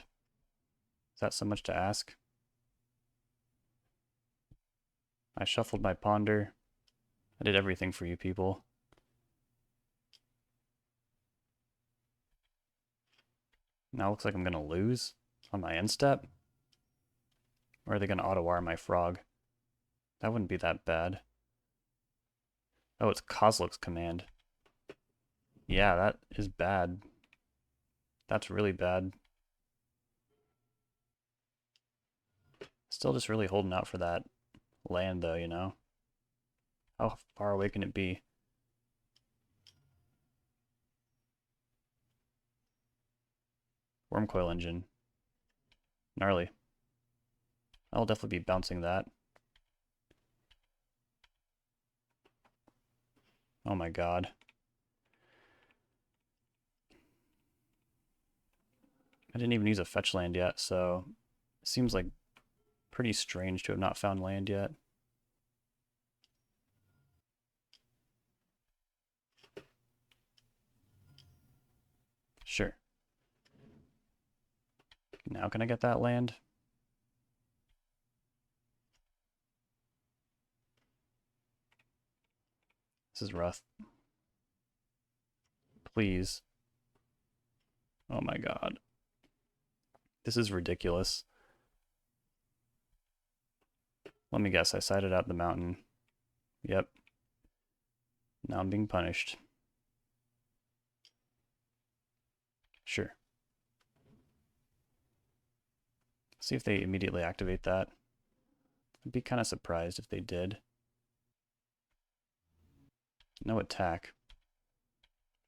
Is that so much to ask? I shuffled my Ponder. I did everything for you people. Now it looks like I'm going to lose on my end step. Or are they going to auto-wire my Frog? That wouldn't be that bad. Oh, it's Kozilek's command. Yeah, that is bad. That's really bad. Still just really holding out for that land though, you know? How far away can it be? Wormcoil Engine. Gnarly. I'll definitely be bouncing that. Oh my god. I didn't even use a fetch land yet, so it seems like pretty strange to have not found land yet. Sure. Now can I get that land? This is rough. Please. Oh my god. This is ridiculous. Let me guess, I sighted out the mountain. Yep. Now I'm being punished. Sure. See if they immediately activate that. I'd be kind of surprised if they did. No attack.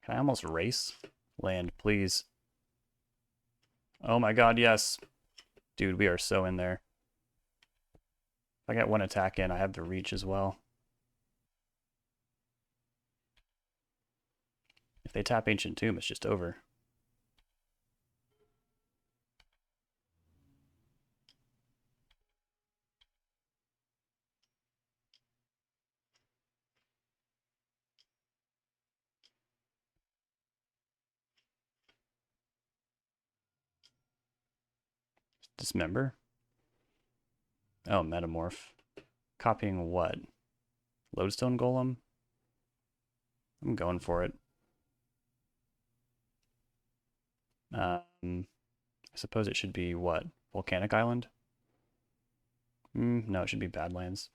Can I almost race? Land, please. Oh my god, yes. Dude, we are so in there. If I get one attack in, I have the reach as well. If they tap Ancient Tomb, it's just over. Dismember? Oh, Metamorph. Copying what? Lodestone Golem? I'm going for it. I suppose it should be what? Volcanic Island? No, it should be Badlands.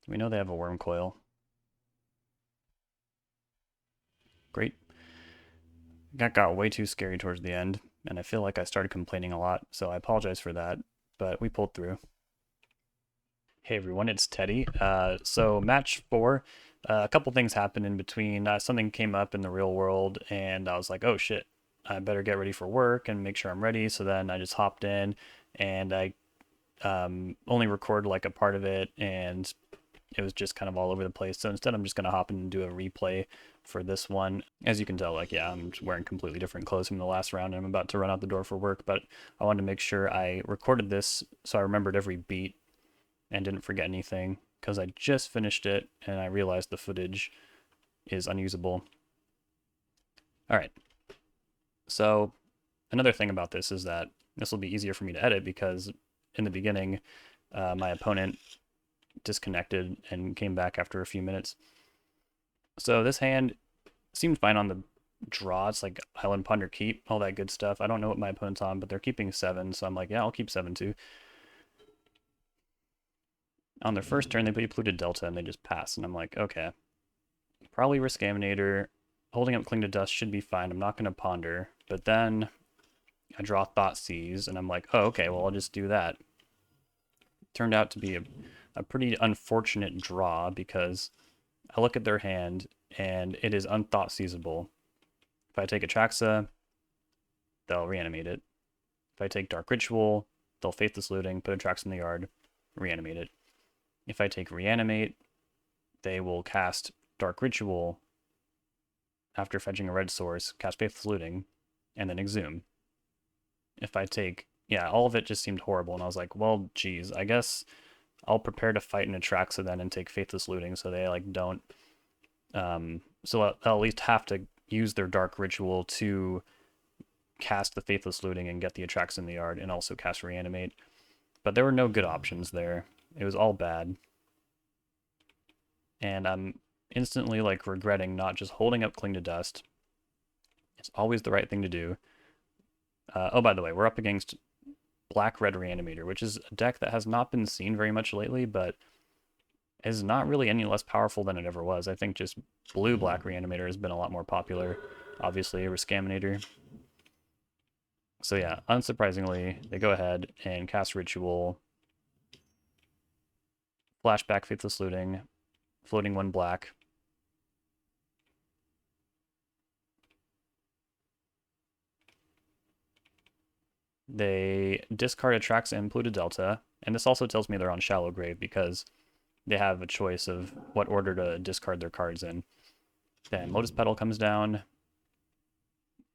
We know they have a Worm Coil. Great. That got way too scary towards the end, and I feel like I started complaining a lot, so I apologize for that, but we pulled through. Hey everyone, it's Teddy. So match 4, a couple things happened in between. Something came up in the real world, and I was like, oh shit, I better get ready for work and make sure I'm ready. So then I just hopped in, and I only recorded like a part of it, and it was just kind of all over the place. So instead, I'm just going to hop in and do a replay for this one. As you can tell, like, yeah, I'm wearing completely different clothes from the last round, and I'm about to run out the door for work, but I wanted to make sure I recorded this so I remembered every beat and didn't forget anything, because I just finished it and I realized the footage is unusable. All right. So another thing about this is that this will be easier for me to edit, because in the beginning, my opponent disconnected and came back after a few minutes. So this hand seemed fine on the draw. It's like Island Ponder Keep, all that good stuff. I don't know what my opponent's on, but they're keeping 7, so I'm like, yeah, I'll keep 7 too. On their first turn, they play Polluted Delta, and they just pass, and I'm like, okay. Probably Risk Aminator. Holding up Cling to Dust should be fine. I'm not going to Ponder. But then I draw Thoughtseize, and I'm like, oh, okay, well, I'll just do that. Turned out to be a pretty unfortunate draw, because I look at their hand, and it is unthoughtseizable. If I take Atraxa, they'll reanimate it. If I take Dark Ritual, they'll Faithless Looting, put Atraxa in the yard, reanimate it. If I take Reanimate, they will cast Dark Ritual after fetching a red source, cast Faithless Looting, and then Exhume. If I take, yeah, all of it just seemed horrible, and I was like, well, geez, I guess I'll prepare to fight an Atraxa then and take Faithless Looting, so they like don't, so I'll at least have to use their Dark Ritual to cast the Faithless Looting and get the Atraxa in the yard, and also cast Reanimate. But there were no good options there. It was all bad. And I'm instantly like regretting not just holding up Cling to Dust. It's always the right thing to do. Oh, by the way, we're up against Black-Red Reanimator, which is a deck that has not been seen very much lately, but is not really any less powerful than it ever was. I think just Blue-Black Reanimator has been a lot more popular. Obviously, Risk Aminator. So yeah, unsurprisingly, they go ahead and cast Ritual, flashback Faithless Looting, floating 1 black. They discard Atraxa and Polluted Delta, and this also tells me they're on Shallow Grave, because they have a choice of what order to discard their cards in. Then Lotus Petal comes down,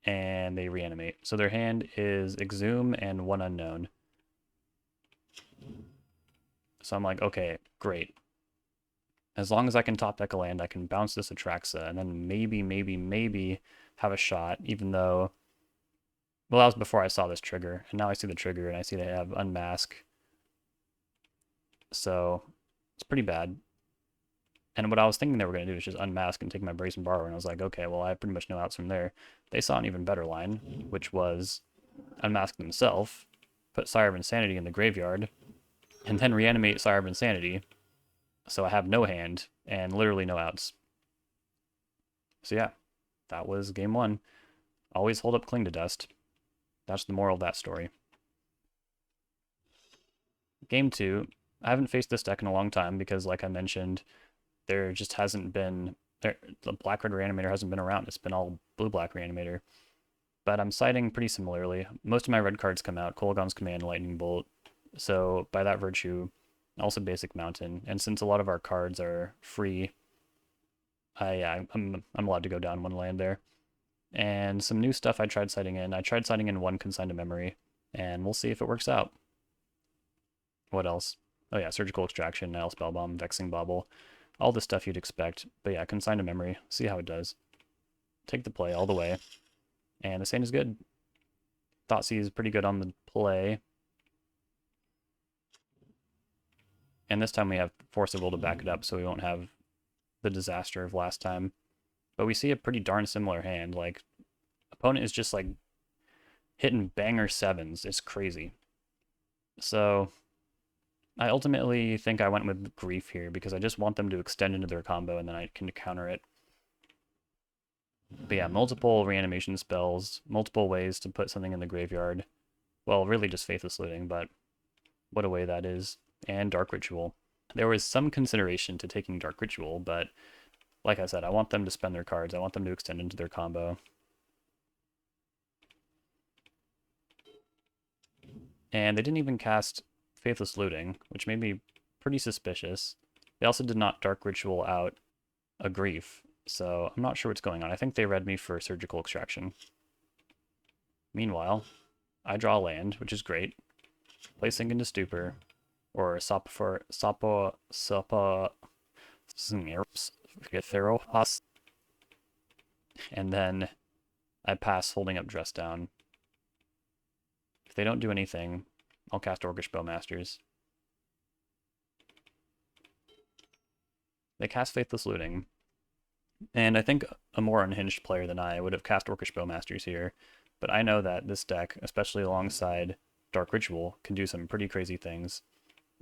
and they reanimate. So their hand is Exhume and one unknown. So I'm like, okay, great. As long as I can top deck a land, I can bounce this Atraxa and then maybe have a shot, even though, well, that was before I saw this trigger. And now I see the trigger and I see they have Unmask. So it's pretty bad. And what I was thinking they were going to do is just unmask and take my Brazen Borrower. And I was like, okay, well, I have pretty much no outs from there. They saw an even better line, which was unmask themselves, put Sire of Insanity in the graveyard, and then reanimate Sire of Insanity. So I have no hand and literally no outs. So yeah, that was game one. Always hold up Cling to Dust. That's the moral of that story. Game two, I haven't faced this deck in a long time because, like I mentioned, there just hasn't been, the black-red reanimator hasn't been around. It's been all blue-black reanimator. But I'm siding pretty similarly. Most of my red cards come out, Kolaghan's Command, Lightning Bolt. So by that virtue, also Basic Mountain. And since a lot of our cards are free, I'm allowed to go down one land there. And some new stuff I tried siding in. I tried siding in one Consign to Memory, and we'll see if it works out. What else? Oh yeah, Surgical Extraction, Nile Spellbomb, Vexing Bauble. All the stuff you'd expect. But yeah, Consign to Memory. See how it does. Take the play all the way. And the Saint is good. Thoughtseize is pretty good on the play. And this time we have Force of Will to back it up, so we won't have the disaster of last time. But we see a pretty darn similar hand. Like, opponent is just like hitting banger sevens. It's crazy. So I ultimately think I went with Grief here because I just want them to extend into their combo and then I can counter it. But yeah, multiple reanimation spells, multiple ways to put something in the graveyard. Well, really just Faithless Looting, but what a way that is. And Dark Ritual. There was some consideration to taking Dark Ritual, but like I said, I want them to spend their cards. I want them to extend into their combo. And they didn't even cast Faithless Looting, which made me pretty suspicious. They also did not Dark Ritual out a Grief, so I'm not sure what's going on. I think they read me for Surgical Extraction. Meanwhile, I draw land, which is great. Play Sink into Stupor, or and then I pass holding up Dress Down. If they don't do anything, I'll cast Orcish Bowmasters. They cast Faithless Looting, and I think a more unhinged player than I would have cast Orcish Bowmasters here, but I know that this deck, especially alongside Dark Ritual, can do some pretty crazy things,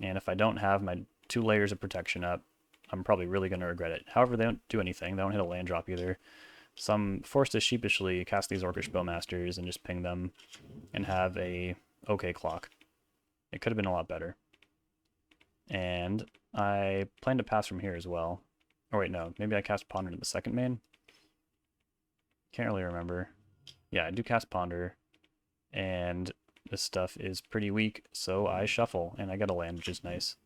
and if I don't have my 2 layers of protection up, I'm probably really going to regret it. However, they don't do anything. They don't hit a land drop either. So I'm forced to sheepishly cast these Orcish Bowmasters and just ping them and have a okay clock. It could have been a lot better. And I plan to pass from here as well. Oh wait, no. Maybe I cast Ponder to the second main? Can't really remember. Yeah, I do cast Ponder. And this stuff is pretty weak, so I shuffle. And I get a land, which is nice.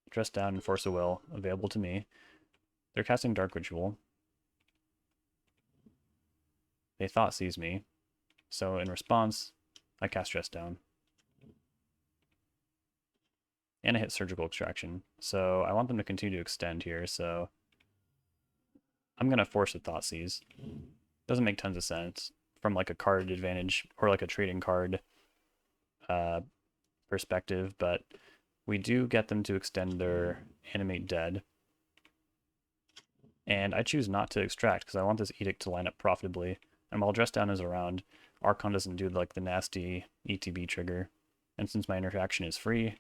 Dress Down and Force of Will, available to me. They're casting Dark Ritual. They Thoughtseize me. So in response, I cast Dress Down. And I hit Surgical Extraction. So I want them to continue to extend here, so I'm going to force a Thoughtseize. Doesn't make tons of sense from like a card advantage or like a trading card perspective, but we do get them to extend their Animate Dead. And I choose not to extract because I want this Edict to line up profitably. And while Dress Down is around, Archon doesn't do like the nasty ETB trigger. And since my interaction is free,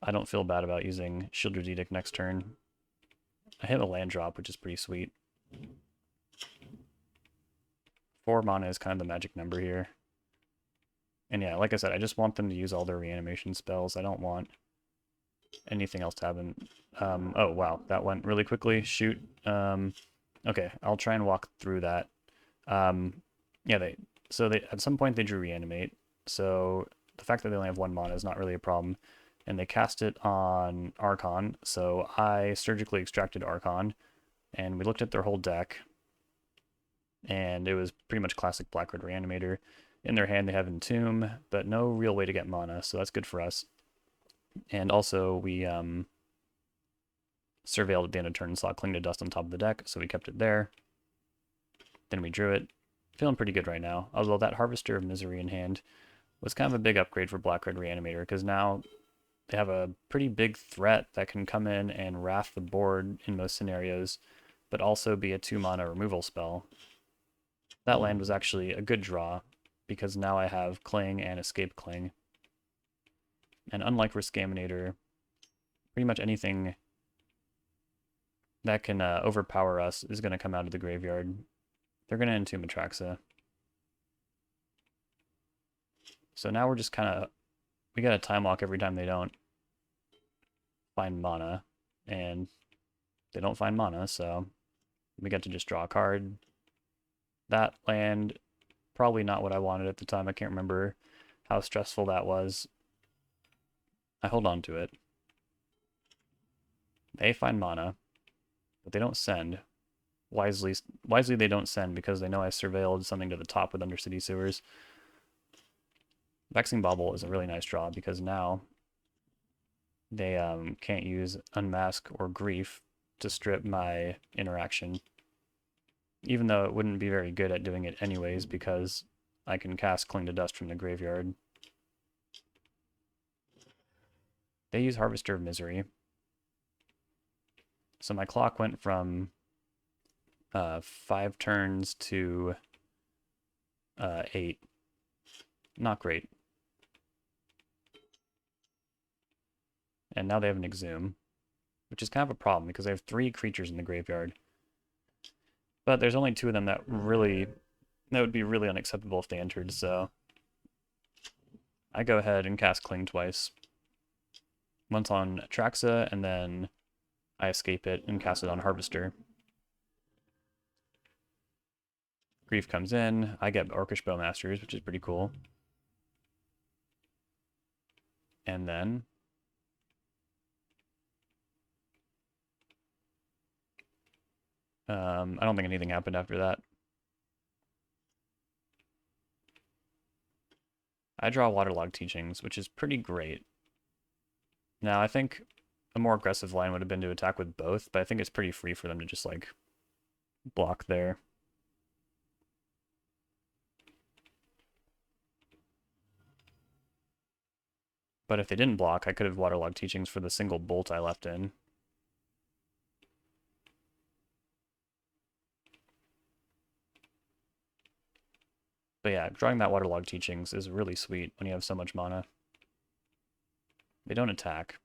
I don't feel bad about using Shieldred's Edict next turn. I hit a land drop, which is pretty sweet. 4 mana is kind of the magic number here. And yeah, like I said, I just want them to use all their reanimation spells. I don't want anything else to happen. Oh, wow, that went really quickly. Shoot. Okay, I'll try and walk through that. Yeah, they at some point they drew Reanimate, so the fact that they only have 1 mana is not really a problem. And they cast it on Archon, so I surgically extracted Archon, and we looked at their whole deck, and it was pretty much classic Black-Red Reanimator. In their hand, they have Entomb, but no real way to get mana, so that's good for us. And also, we surveilled at the end of turn and saw Cling to Dust on top of the deck, so we kept it there. Then we drew it. Feeling pretty good right now, although that Harvester of Misery in hand was kind of a big upgrade for Black-Red Reanimator, because now they have a pretty big threat that can come in and wrath the board in most scenarios, but also be a 2-mana removal spell. That land was actually a good draw, because now I have Cling and Escape Cling. And unlike Riskaminator, pretty much anything that can overpower us is going to come out of the graveyard. They're going to Entomb Atraxa. So now we're just kind of, we got a time walk every time they don't find mana, and they don't find mana, so we get to just draw a card. That land, probably not what I wanted at the time. I can't remember how stressful that was. I hold on to it. They find mana, but they don't send. Wisely they don't send because they know I surveilled something to the top with Undercity Sewers. Vexing Bauble is a really nice draw because now they can't use Unmask or Grief to strip my interaction, even though it wouldn't be very good at doing it anyways because I can cast Cling to Dust from the graveyard. They use Harvester of Misery. So my clock went from 5 turns to 8. Not great. And now they have an Exhume, which is kind of a problem because they have 3 creatures in the graveyard. But there's only 2 of them that would be really unacceptable if they entered, so I go ahead and cast Cling twice. Once on Atraxa, and then I escape it and cast it on Harvester. Grief comes in, I get Orcish Bowmasters, which is pretty cool. And then I don't think anything happened after that. I draw Waterlogged Teachings, which is pretty great. Now, I think a more aggressive line would have been to attack with both, but I think it's pretty free for them to just, like, block there. But if they didn't block, I could have Waterlogged Teachings for the single bolt I left in. But yeah, drawing that Waterlogged Teachings is really sweet when you have so much mana. They don't attack.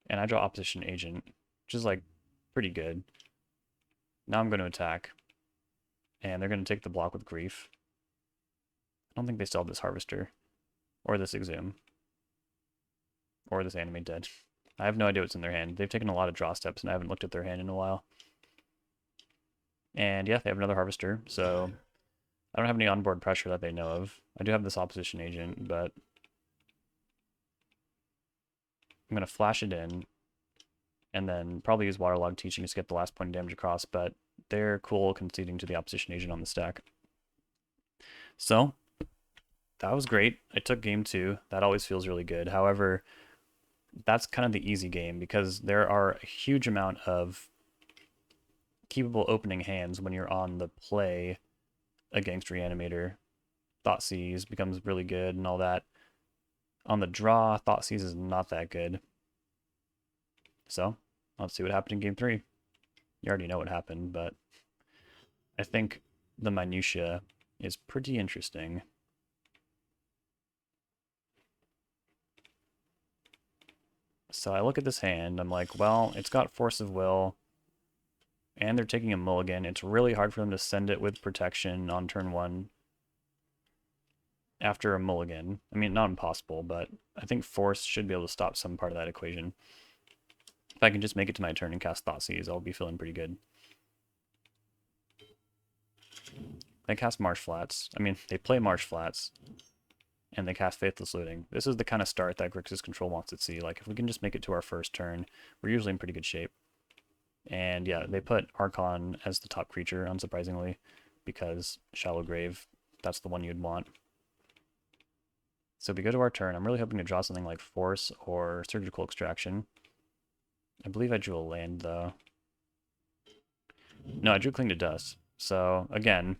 And I draw Opposition Agent, which is, like, pretty good. Now I'm going to attack. And they're going to take the block with Grief. I don't think they still have this Harvester. Or this Exhume. Or this Animate Dead. I have no idea what's in their hand. They've taken a lot of draw steps, and I haven't looked at their hand in a while. And yeah, they have another Harvester, so I don't have any onboard pressure that they know of. I do have this Opposition Agent, but I'm going to flash it in, and then probably use Waterlogged Teachings to get the last point of damage across, but they're cool conceding to the Opposition Agent on the stack. So, that was great. I took game 2. That always feels really good. However, that's kind of the easy game, because there are a huge amount of keepable opening hands when you're on the play against Reanimator. Thoughtseize becomes really good and all that. On the draw, Thoughtseize is not that good. So, let's see what happened in game 3. You already know what happened, but I think the minutia is pretty interesting. So I look at this hand, I'm like, well, it's got Force of Will, and they're taking a mulligan. It's really hard for them to send it with protection on turn 1 after a mulligan. I mean, not impossible, but I think Force should be able to stop some part of that equation. If I can just make it to my turn and cast Thoughtseize, I'll be feeling pretty good. They cast Marsh Flats. I mean, they play Marsh Flats, and they cast Faithless Looting. This is the kind of start that Grixis Control wants to see. Like, if we can just make it to our first turn, we're usually in pretty good shape. And yeah, they put Archon as the top creature, unsurprisingly, because Shallow Grave, that's the one you'd want. So we go to our turn. I'm really hoping to draw something like Force or Surgical Extraction. I believe I drew a land, though. No, I drew Cling to Dust. So, again,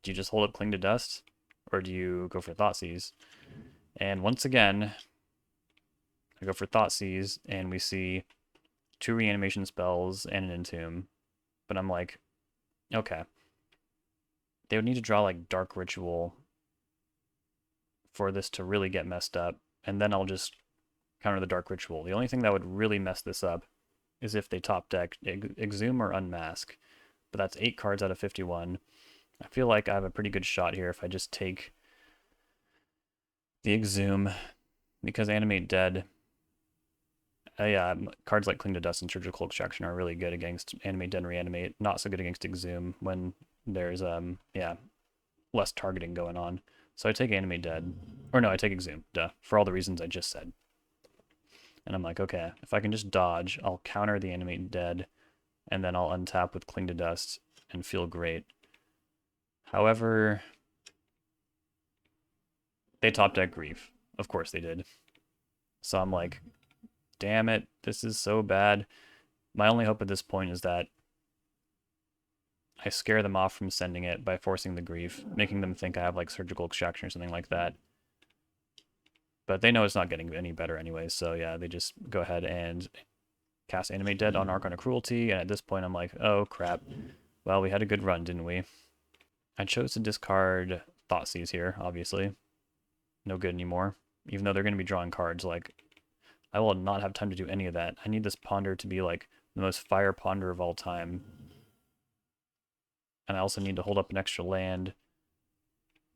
do you just hold up Cling to Dust? Or do you go for Thoughtseize? And once again, I go for Thoughtseize, and we see 2 reanimation spells and an Entomb. But I'm like, okay. They would need to draw, like, Dark Ritual for this to really get messed up, and then I'll just counter the Dark Ritual. The only thing that would really mess this up is if they top deck Exhume or Unmask, but that's 8 cards out of 51. I feel like I have a pretty good shot here if I just take the Exhume, because Animate Dead, yeah, cards like Cling to Dust and Surgical Extraction are really good against Animate Dead and Reanimate, not so good against Exhume when there's, yeah, less targeting going on. So I take Animate Dead, or no, I take Exhume, duh, for all the reasons I just said. And I'm like, okay, if I can just dodge, I'll counter the Animate Dead, and then I'll untap with Cling to Dust and feel great. However, they top deck Grief. Of course they did. So I'm like, damn it, this is so bad. My only hope at this point is that I scare them off from sending it by forcing the Grief, making them think I have like Surgical Extraction or something like that. But they know it's not getting any better anyway, so yeah, they just go ahead and cast Animate Dead on Archon of Cruelty, and at this point I'm like, oh crap. Well, we had a good run, didn't we? I chose to discard Thoughtseize here, obviously. No good anymore. Even though they're going to be drawing cards, like, I will not have time to do any of that. I need this Ponder to be, like, the most fire Ponder of all time. And I also need to hold up an extra land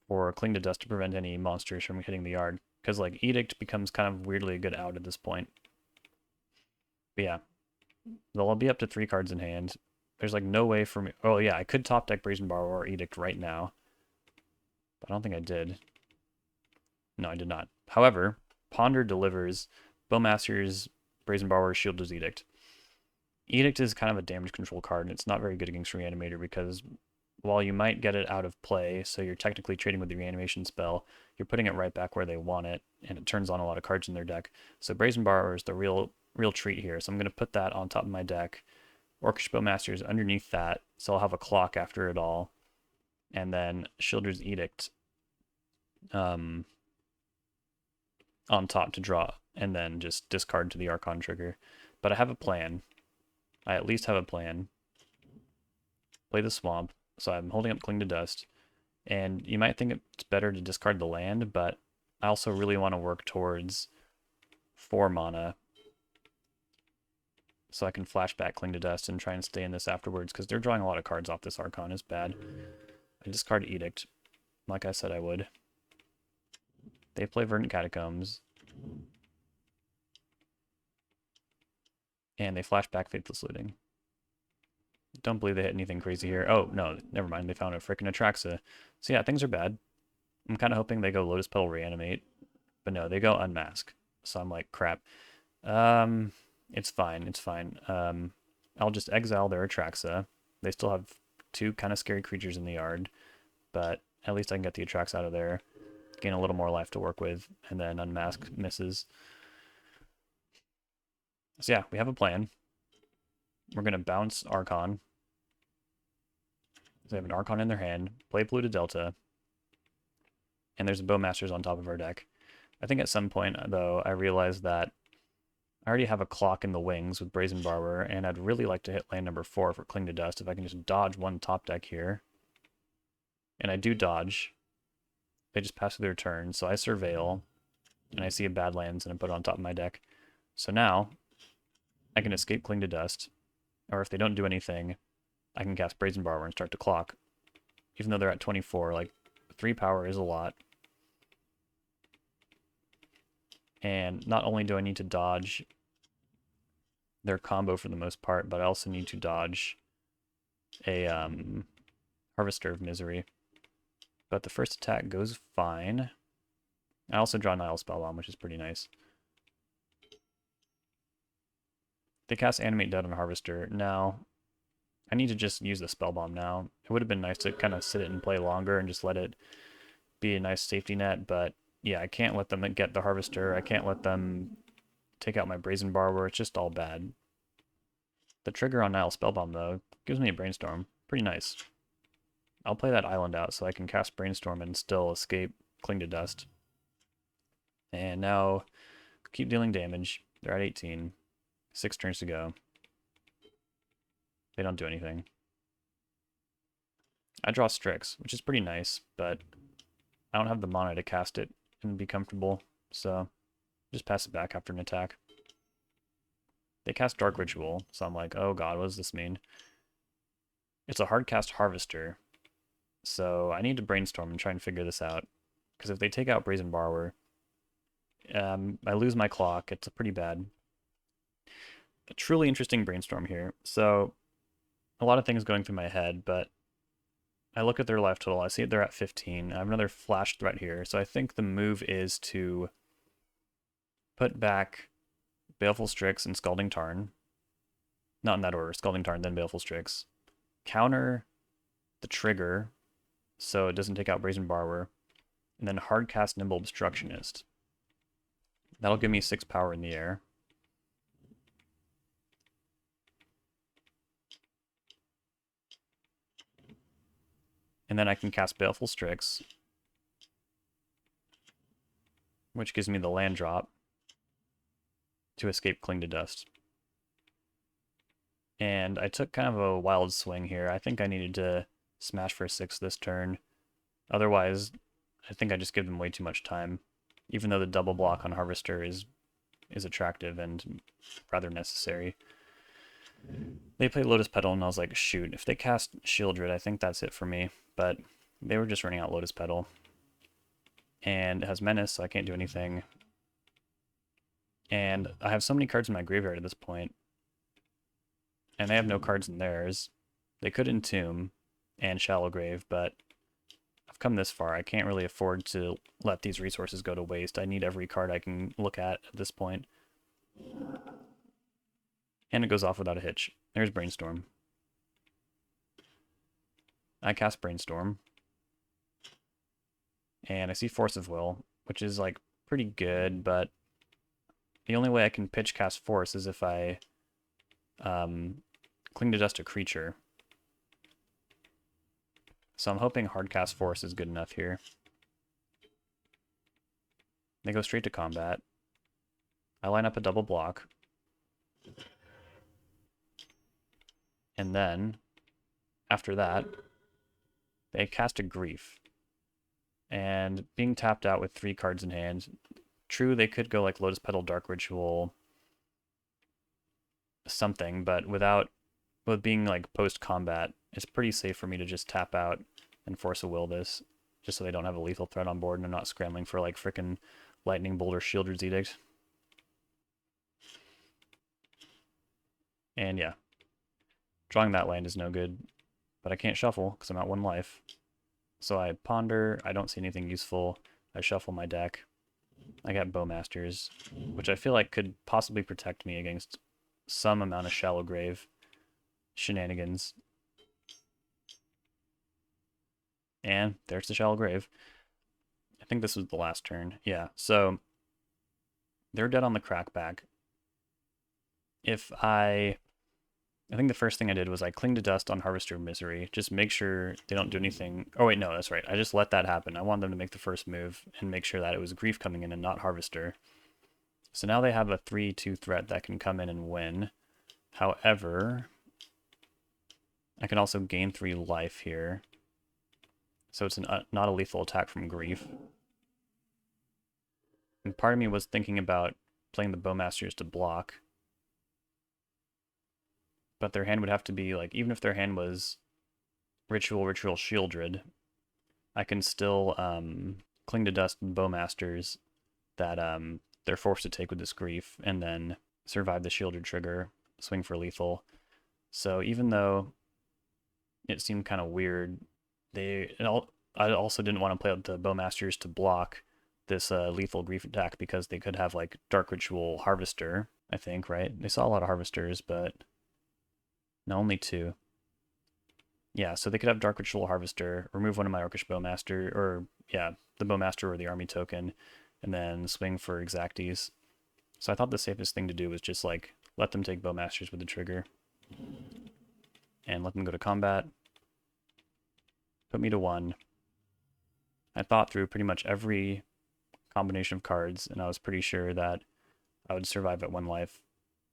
for Cling to Dust to prevent any monsters from hitting the yard. Because, like, Edict becomes kind of weirdly a good out at this point. But yeah, they'll be up to 3 cards in hand. There's, like, no way for me... Oh, yeah, I could top deck Brazen Borrower or Edict right now. But I don't think I did. No, I did not. However, Ponder delivers Bowmaster's Brazen Borrower, Shield's Edict. Edict is kind of a damage control card, and it's not very good against Reanimator because while you might get it out of play, so you're technically trading with the reanimation spell, you're putting it right back where they want it, and it turns on a lot of cards in their deck. So Brazen Borrower is the real treat here. So I'm going to put that on top of my deck. Orcish Bowmaster is underneath that, so I'll have a clock after it all. And then Shield's Edict on top to draw, and then just discard to the Archon trigger. But I have a plan. I at least have a plan. Play the Swamp, so I'm holding up Cling to Dust. And you might think it's better to discard the land, but I also really want to work towards 4 mana. So I can flashback Cling to Dust and try and stay in this afterwards, because they're drawing a lot of cards off this Archon. It's bad. I discard Edict, like I said I would. They play Verdant Catacombs. And they flash back Faithless Looting. Don't believe they hit anything crazy here. Oh, no, never mind. They found a frickin' Atraxa. So yeah, things are bad. I'm kind of hoping they go Lotus Petal Reanimate. But no, they go Unmask. So I'm like, crap. It's fine. It's fine. I'll just exile their Atraxa. They still have 2 kind of scary creatures in the yard. But at least I can get the Atraxa out of there. Gain a little more life to work with. And then Unmask misses. So yeah, we have a plan. We're going to bounce Archon. So they have an Archon in their hand. Play Polluted Delta. And there's a Bowmasters on top of our deck. I think at some point, though, I realized that I already have a clock in the wings with Brazen Borrower, and I'd really like to hit land number 4 for Cling to Dust if I can just dodge 1 top deck here. And I do dodge. They just pass through their turn, so I Surveil, and I see a Badlands, and I put it on top of my deck. So now, I can escape Cling to Dust, or if they don't do anything, I can cast Brazen Borrower and start to clock. Even though they're at 24, like, 3 power is a lot. And not only do I need to dodge their combo for the most part, but I also need to dodge a Harvester of Misery. But the first attack goes fine. I also draw Nile Spellbomb, which is pretty nice. They cast Animate Dead on Harvester. Now, I need to just use the Spell Bomb now. It would have been nice to kind of sit it and play longer and just let it be a nice safety net, but yeah, I can't let them get the Harvester. I can't let them take out my Brazen Borrower. It's just all bad. The trigger on Nile Spellbomb, though, gives me a Brainstorm. Pretty nice. I'll play that island out so I can cast Brainstorm and still escape Cling to Dust. And now, keep dealing damage. They're at 18. 6 turns to go. They don't do anything. I draw Strix, which is pretty nice, but I don't have the mana to cast it and be comfortable, so just pass it back after an attack. They cast Dark Ritual, so I'm like, oh god, what does this mean? It's a hard cast Harvester, so I need to brainstorm and try and figure this out. Because if they take out Brazen Borrower, I lose my clock. It's pretty bad. A truly interesting brainstorm here. So, a lot of things going through my head, but I look at their life total. I see they're at 15. I have another flash threat here. So I think the move is to put back Baleful Strix and Scalding Tarn. Not in that order. Scalding Tarn, then Baleful Strix. Counter the trigger so it doesn't take out Brazen Borrower. And then hard cast Nimble Obstructionist. That'll give me 6 power in the air. And then I can cast Baleful Strix, which gives me the land drop to escape Cling to Dust. And I took kind of a wild swing here. I think I needed to smash for 6 this turn. Otherwise, I think I just give them way too much time, even though the double block on Harvester is attractive and rather necessary. They played Lotus Petal, and I was like, shoot, if they cast Shieldred, I think that's it for me. But they were just running out Lotus Petal. And it has Menace, so I can't do anything. And I have so many cards in my graveyard at this point. And they have no cards in theirs. They could Entomb and Shallow Grave, but I've come this far. I can't really afford to let these resources go to waste. I need every card I can look at this point. And it goes off without a hitch. There's Brainstorm. I cast Brainstorm. And I see Force of Will, which is like pretty good, but the only way I can pitch cast Force is if I Cling to Dust a creature. So I'm hoping hard cast Force is good enough here. They go straight to combat. I line up a double block. And then, after that, they cast a Grief. And being tapped out with 3 cards in hand, true, they could go like Lotus Petal, Dark Ritual, something, but with being like post-combat, it's pretty safe for me to just tap out and Force a Will this, just so they don't have a lethal threat on board and I'm not scrambling for like frickin' Lightning Bolt or Shieldred's Edict. And yeah, drawing that land is no good, but I can't shuffle because I'm at 1 life. So I ponder, I don't see anything useful, I shuffle my deck. I got Bowmasters, which I feel like could possibly protect me against some amount of Shallow Grave shenanigans. And there's the Shallow Grave. I think this was the last turn. Yeah, so they're dead on the crackback. I think the first thing I did was I Cling to Dust on Harvester of Misery. Just make sure they don't do anything. Oh wait, no, that's right. I just let that happen. I wanted them to make the first move and make sure that it was Grief coming in and not Harvester. So now they have a 3/2 threat that can come in and win. However, I can also gain 3 life here. So it's not a lethal attack from Grief. And part of me was thinking about playing the Bowmasters to block. But their hand would have to be, like, even if their hand was Ritual, Shieldred, I can still Cling to Dust Bowmasters that they're forced to take with this Grief, and then survive the Shieldred trigger, swing for lethal. So even though it seemed kind of weird, I also didn't want to play the Bowmasters to block this lethal Grief attack because they could have, like, Dark Ritual Harvester. I think, right? They saw a lot of harvesters, but no, only two. Yeah, so they could have Dark Ritual Harvester, remove one of my Orcish Bowmaster, or yeah, the Bowmaster or the army token, and then swing for Exacties. So I thought the safest thing to do was just like let them take Bowmasters with the trigger and let them go to combat. Put me to 1. I thought through pretty much every combination of cards, and I was pretty sure that I would survive at 1 life.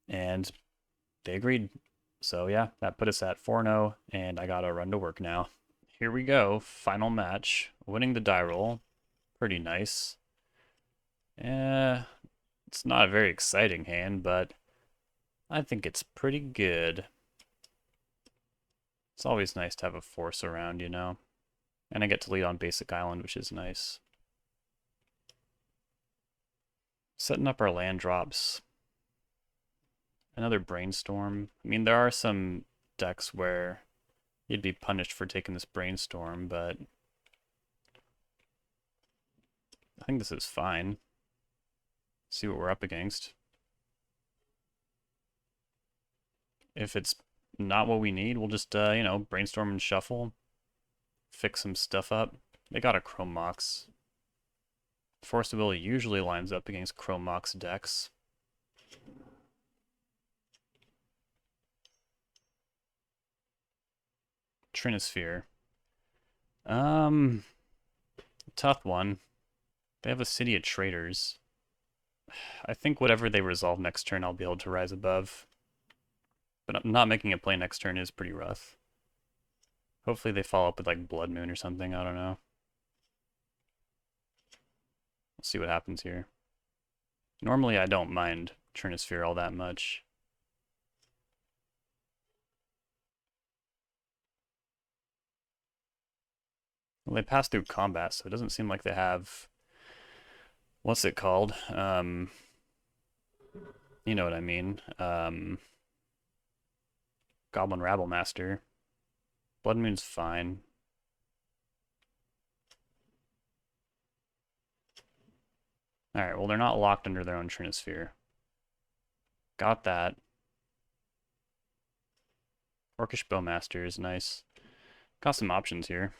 And they agreed. So yeah, that put us at 4-0, and I gotta run to work now. Here we go, final match. Winning the die roll. Pretty nice. It's not a very exciting hand, but I think it's pretty good. It's always nice to have a force around, you know? And I get to lead on basic island, which is nice. Setting up our land drops. Another brainstorm. I mean, there are some decks where you'd be punished for taking this brainstorm, but I think this is fine. See what we're up against. If it's not what we need, we'll just, you know, brainstorm and shuffle. Fix some stuff up. They got a Chrome Mox. Force of Will usually lines up against Chrome Mox decks. Trinisphere. Tough one. They have a City of Traders. I think whatever they resolve next turn, I'll be able to rise above. But not making a play next turn is pretty rough. Hopefully they follow up with like Blood Moon or something, I don't know. We'll see what happens here. Normally I don't mind Trinisphere all that much. Well, they pass through combat, so it doesn't seem like they have... What's it called? You know what I mean. Goblin Rabble Master. Blood Moon's fine. Alright, well they're not locked under their own Trinisphere. Got that. Orcish Bowmaster is nice. Got some options here.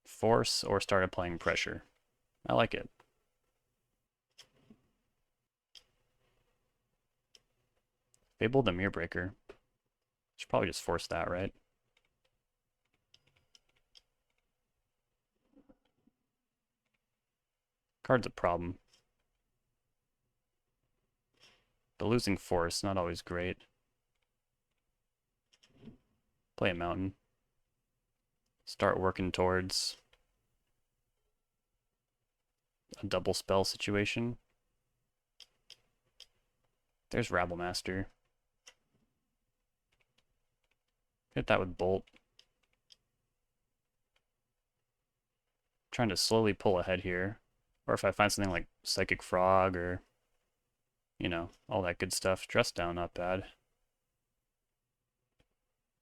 Force or started playing Pressure. I like it. Fable the Mirrorbreaker. Should probably just force that, right? Card's a problem. But losing force, not always great. Play a mountain. Start working towards a double spell situation. There's Rabble Master. Hit that with Bolt. Trying to slowly pull ahead here. Or if I find something like Psychic Frog or, you know, all that good stuff. Dress Down, not bad.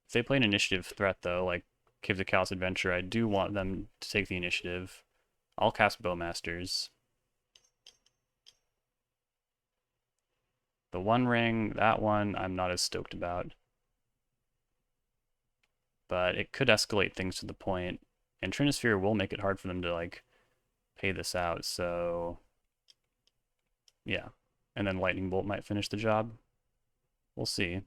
If they play an initiative threat, though, like Cave the Callous Adventure, I do want them to take the initiative. I'll cast Bowmasters. The One Ring, that one, I'm not as stoked about. But it could escalate things to the point, and Trinisphere will make it hard for them to, like, pay this out, so... yeah. And then Lightning Bolt might finish the job. We'll see.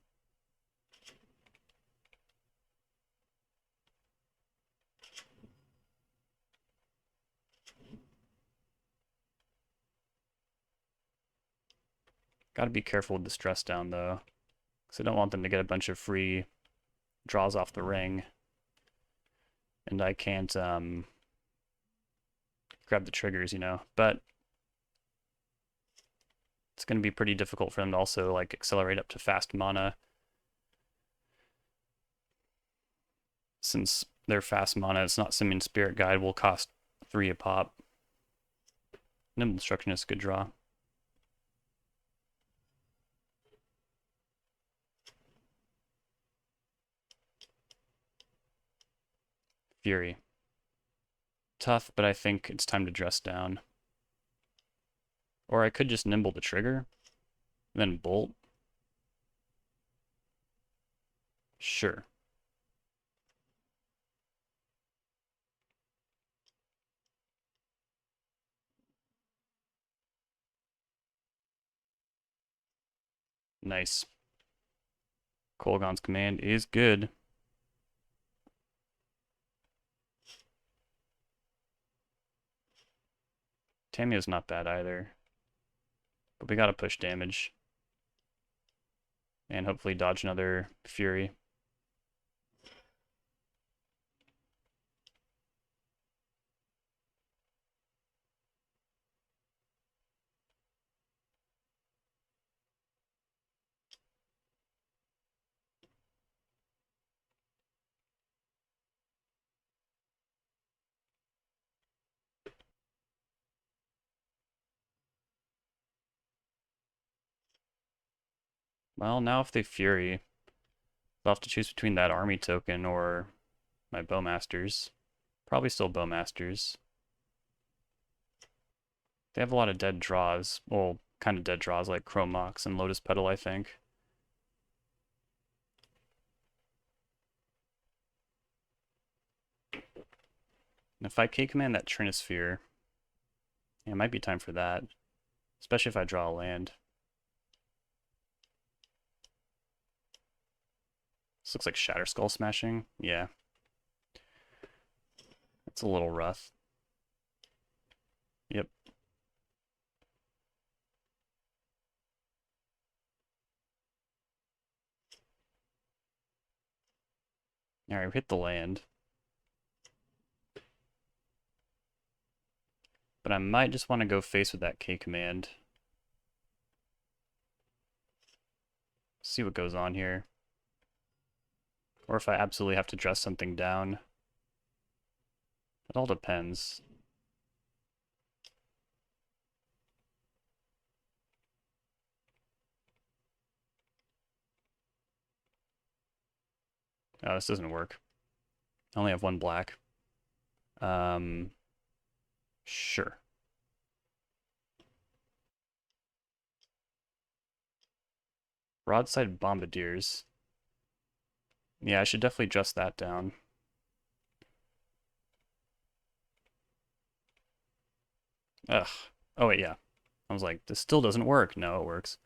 Gotta be careful with the Dress Down, though. Because I don't want them to get a bunch of free draws off the ring. And I can't grab the triggers, you know. But it's going to be pretty difficult for them to also like accelerate up to fast mana. Since they're fast mana, it's not Simian Spirit Guide, will cost 3 a pop. Nimble Destruction is a good draw. Fury. Tough, but I think it's time to Dress Down. Or I could just Nimble the trigger. Then Bolt. Sure. Nice. Kolaghan's command is good. Tamiya's not bad either. But we gotta push damage. And hopefully dodge another Fury. Well, now if they Fury, they'll have to choose between that army token or my Bowmasters. Probably still Bowmasters. They have a lot of dead draws. Well, kind of dead draws like Chrome Mox and Lotus Petal, I think. And if I K-command that Trinisphere, yeah, it might be time for that. Especially if I draw a land. This looks like Shatter Skull Smashing. Yeah. It's a little rough. Yep. Alright, we hit the land. But I might just want to go face with that K command. See what goes on here. Or if I absolutely have to dress something down. It all depends. Oh, this doesn't work. I only have one black. Sure. Broadside Bombardiers. Yeah, I should definitely dress that down. Ugh. Oh, wait, yeah. I was like, this still doesn't work. No, it works.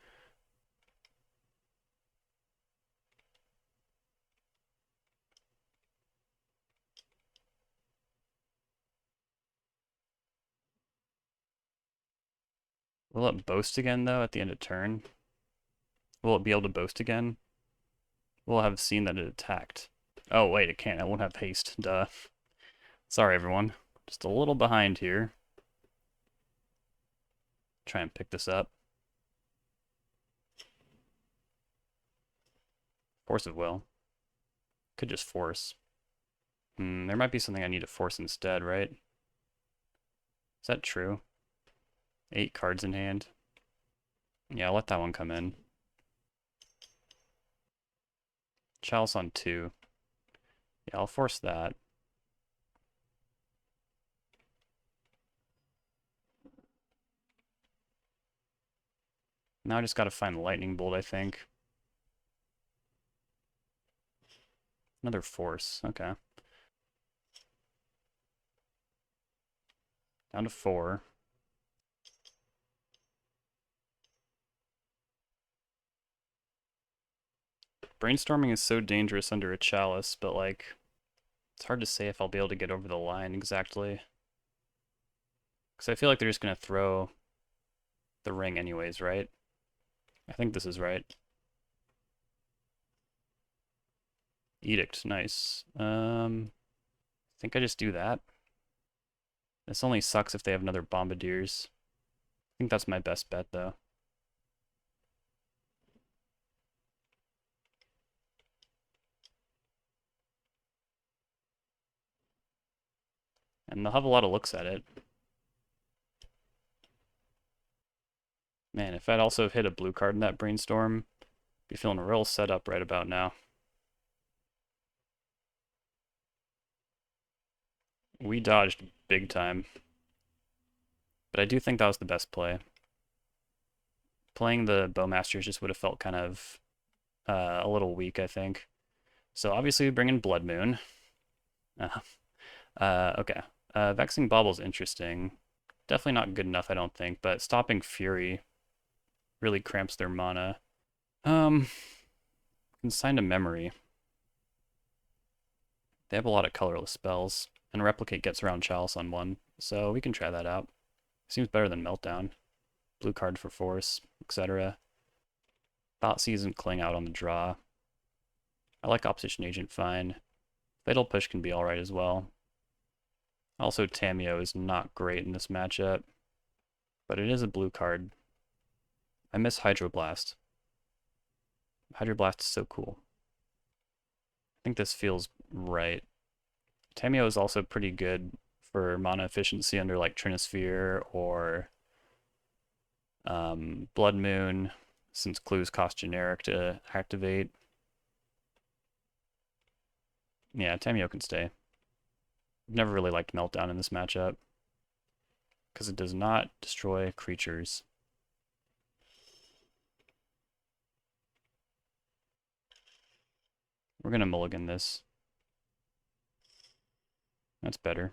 Will it boast again, though, at the end of turn? Will it be able to boast again? We'll have seen that it attacked. Oh, wait, it can't. It won't have haste. Duh. Sorry, everyone. Just a little behind here. Try and pick this up. Force of Will. Could just force. There might be something I need to force instead, right? Is that true? 8 cards in hand. Yeah, I'll let that one come in. Chalice on 2. Yeah, I'll force that. Now I just gotta find Lightning Bolt, I think. Another force, okay. Down to 4. Brainstorming is so dangerous under a Chalice, but like, it's hard to say if I'll be able to get over the line exactly. Because I feel like they're just gonna throw the ring anyways, right? I think this is right. Edict, nice. I think I just do that. This only sucks if they have another Bombardiers. I think that's my best bet, though. And they'll have a lot of looks at it. Man, if I'd also hit a blue card in that Brainstorm, be feeling real set up right about now. We dodged big time. But I do think that was the best play. playing the Bowmasters just would have felt kind of a little weak, I think. So obviously we bring in Blood Moon. Okay. Vexing Bauble's interesting. Definitely not good enough, I don't think, but stopping Fury really cramps their mana. Consign to Memory. They have a lot of colorless spells, and Replicate gets around Chalice on one, so we can try that out. Seems better than Meltdown. Blue card for Force, etc. Thoughtseize and Cling out on the draw. I like Opposition Agent fine. Fatal Push can be alright as well. Also, Tamiyo is not great in this matchup, but it is a blue card. I miss Hydroblast. Hydroblast is so cool. I think this feels right. Tamiyo is also pretty good for mana efficiency under like Trinisphere or Blood Moon, since clues cost generic to activate. Yeah, Tamiyo can stay. I've never really liked Meltdown in this matchup because it does not destroy creatures. We're going to mulligan this. That's better.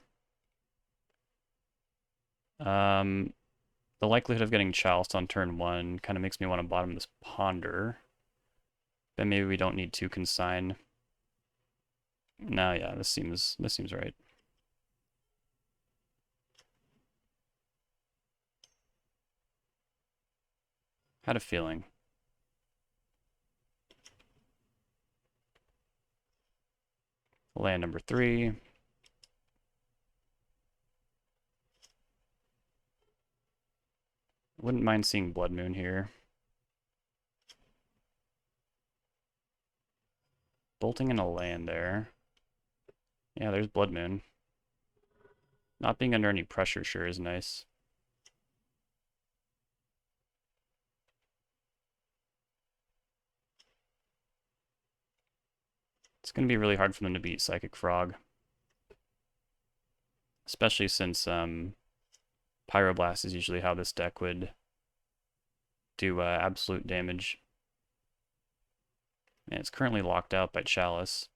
The likelihood of getting Chaliced on turn 1 kind of makes me want to bottom this Ponder. Then maybe we don't need to consign. No, yeah, this seems right. Had a feeling. Land number 3. Wouldn't mind seeing Blood Moon here. Bolting in a land there. Yeah, there's Blood Moon. Not being under any pressure sure is nice. It's going to be really hard for them to beat Psychic Frog. Especially since Pyroblast is usually how this deck would do absolute damage. And it's currently locked out by Chalice.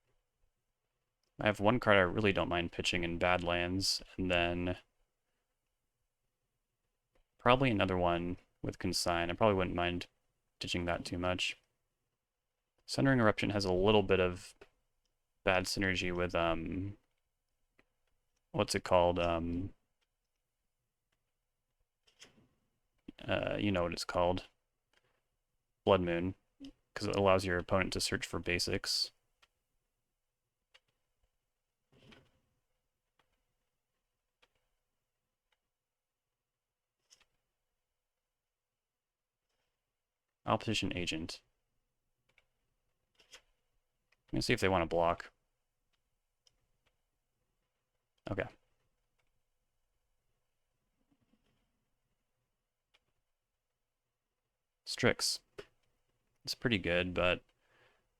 I have one card I really don't mind pitching in Badlands, and then probably another one with Consign. I probably wouldn't mind ditching that too much. Sundering Eruption has a little bit of bad synergy with, what's it called? You know what it's called. Blood Moon, because it allows your opponent to search for basics. Opposition Agent. Let me see if they want to block. Okay. Strix. It's pretty good, but I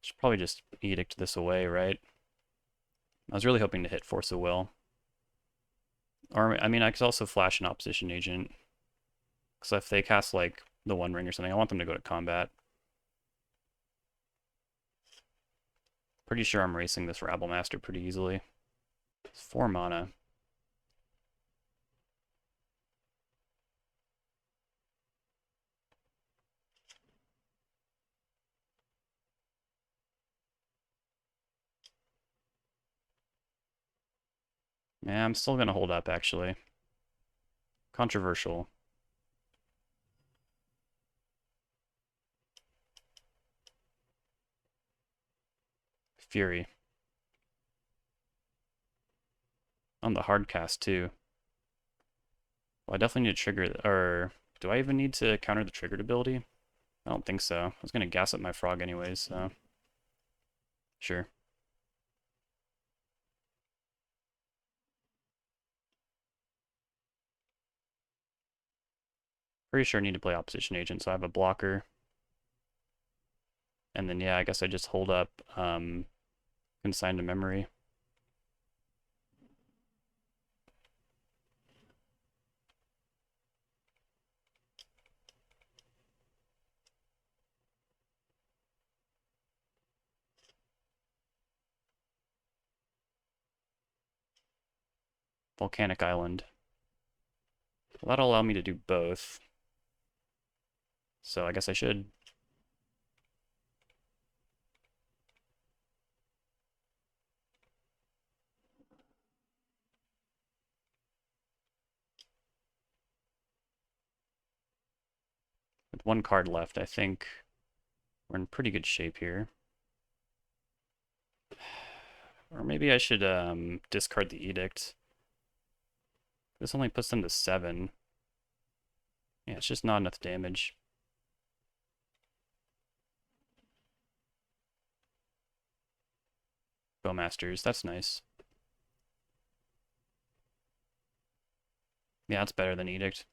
should probably just edict this away, right? I was really hoping to hit Force of Will. Or, I mean, I could also flash an Opposition Agent. Because if they cast, like, the One Ring or something, I want them to go to combat. Pretty sure I'm racing this Rabblemaster pretty easily. It's 4 mana. Yeah, I'm still gonna hold up, actually. Controversial. Fury. On the hard cast, too. Well, I definitely need to trigger, or do I even need to counter the triggered ability? I don't think so. I was gonna gas up my frog anyways, so. Sure. Pretty sure I need to play Opposition Agent, so I have a blocker. And then, yeah, I guess I just hold up Consign to Memory. Volcanic Island. Well, that'll allow me to do both. So I guess I should. With one card left, I think we're in pretty good shape here. Or maybe I should discard the Edict. This only puts them to 7. Yeah, it's just not enough damage. Bowmasters, that's nice. Yeah, it's better than Edict.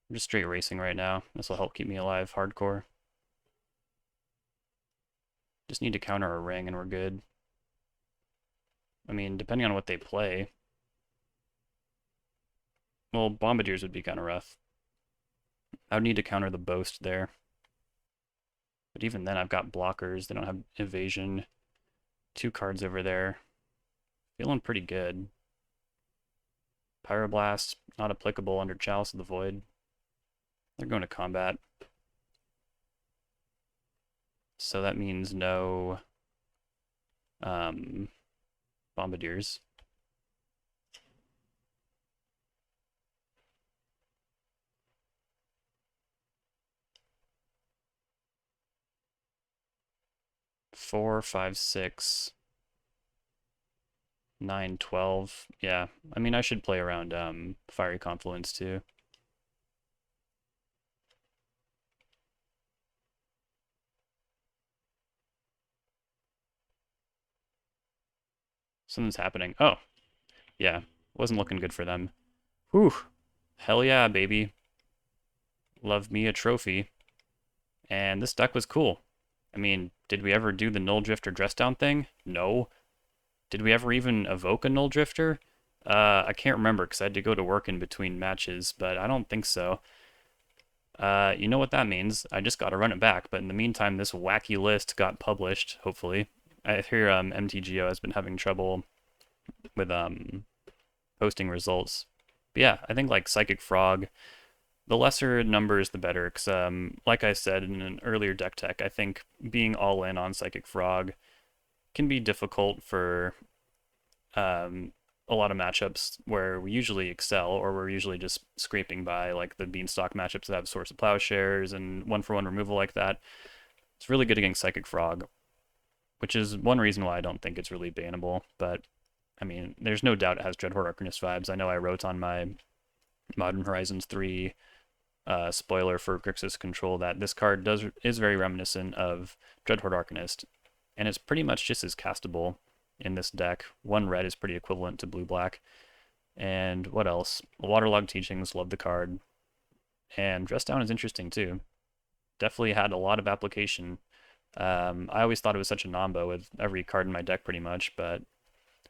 I'm just straight racing right now. This will help keep me alive hardcore. Just need to counter a ring and we're good. I mean, depending on what they play. Well, Bombardiers would be kind of rough. I would need to counter the Boast there. But even then, I've got blockers. They don't have evasion. 2 cards over there. Feeling pretty good. Pyroblast, not applicable under Chalice of the Void. They're going to combat. So that means no Bombardiers. Four, 5, 6, 9, 12. Yeah, I mean, I should play around Fiery Confluence too. Something's happening. Oh, yeah, wasn't looking good for them. Whew, hell yeah, baby. Love me a trophy. And this deck was cool. I mean, did we ever do the Nulldrifter or Dress Down thing? No. Did we ever even evoke a Nulldrifter? I can't remember because I had to go to work in between matches, but I don't think so. You know what that means. I just got to run it back, but in the meantime, this wacky list got published, hopefully. I hear MTGO has been having trouble with posting results. But yeah, I think like Psychic Frog, the lesser numbers the better, because like I said in an earlier deck tech, I think being all in on Psychic Frog can be difficult for a lot of matchups where we usually excel, or we're usually just scraping by, like the Beanstalk matchups that have Source of Plowshares and 1-for-1 removal like that. It's really good against Psychic Frog, which is one reason why I don't think it's really bannable. But I mean, there's no doubt it has Dreadhorde Arcanist vibes. I know I wrote on my Modern Horizons 3 spoiler for Grixis Control that this card is very reminiscent of Dreadhorde Arcanist, and it's pretty much just as castable in this deck. 1 red is pretty equivalent to blue-black. And what else? Waterlogged Teachings, love the card. And Dress Down is interesting too. Definitely had a lot of application. I always thought it was such a nombo with every card in my deck pretty much, but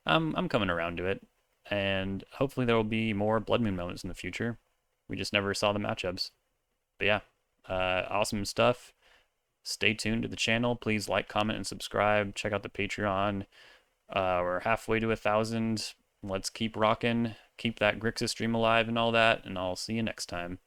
I'm coming around to it. And hopefully there will be more Blood Moon moments in the future. We just never saw the matchups. But yeah, awesome stuff. Stay tuned to the channel. Please like, comment, and subscribe. Check out the Patreon. We're halfway to 1,000. Let's keep rocking. Keep that Grixis stream alive and all that. And I'll see you next time.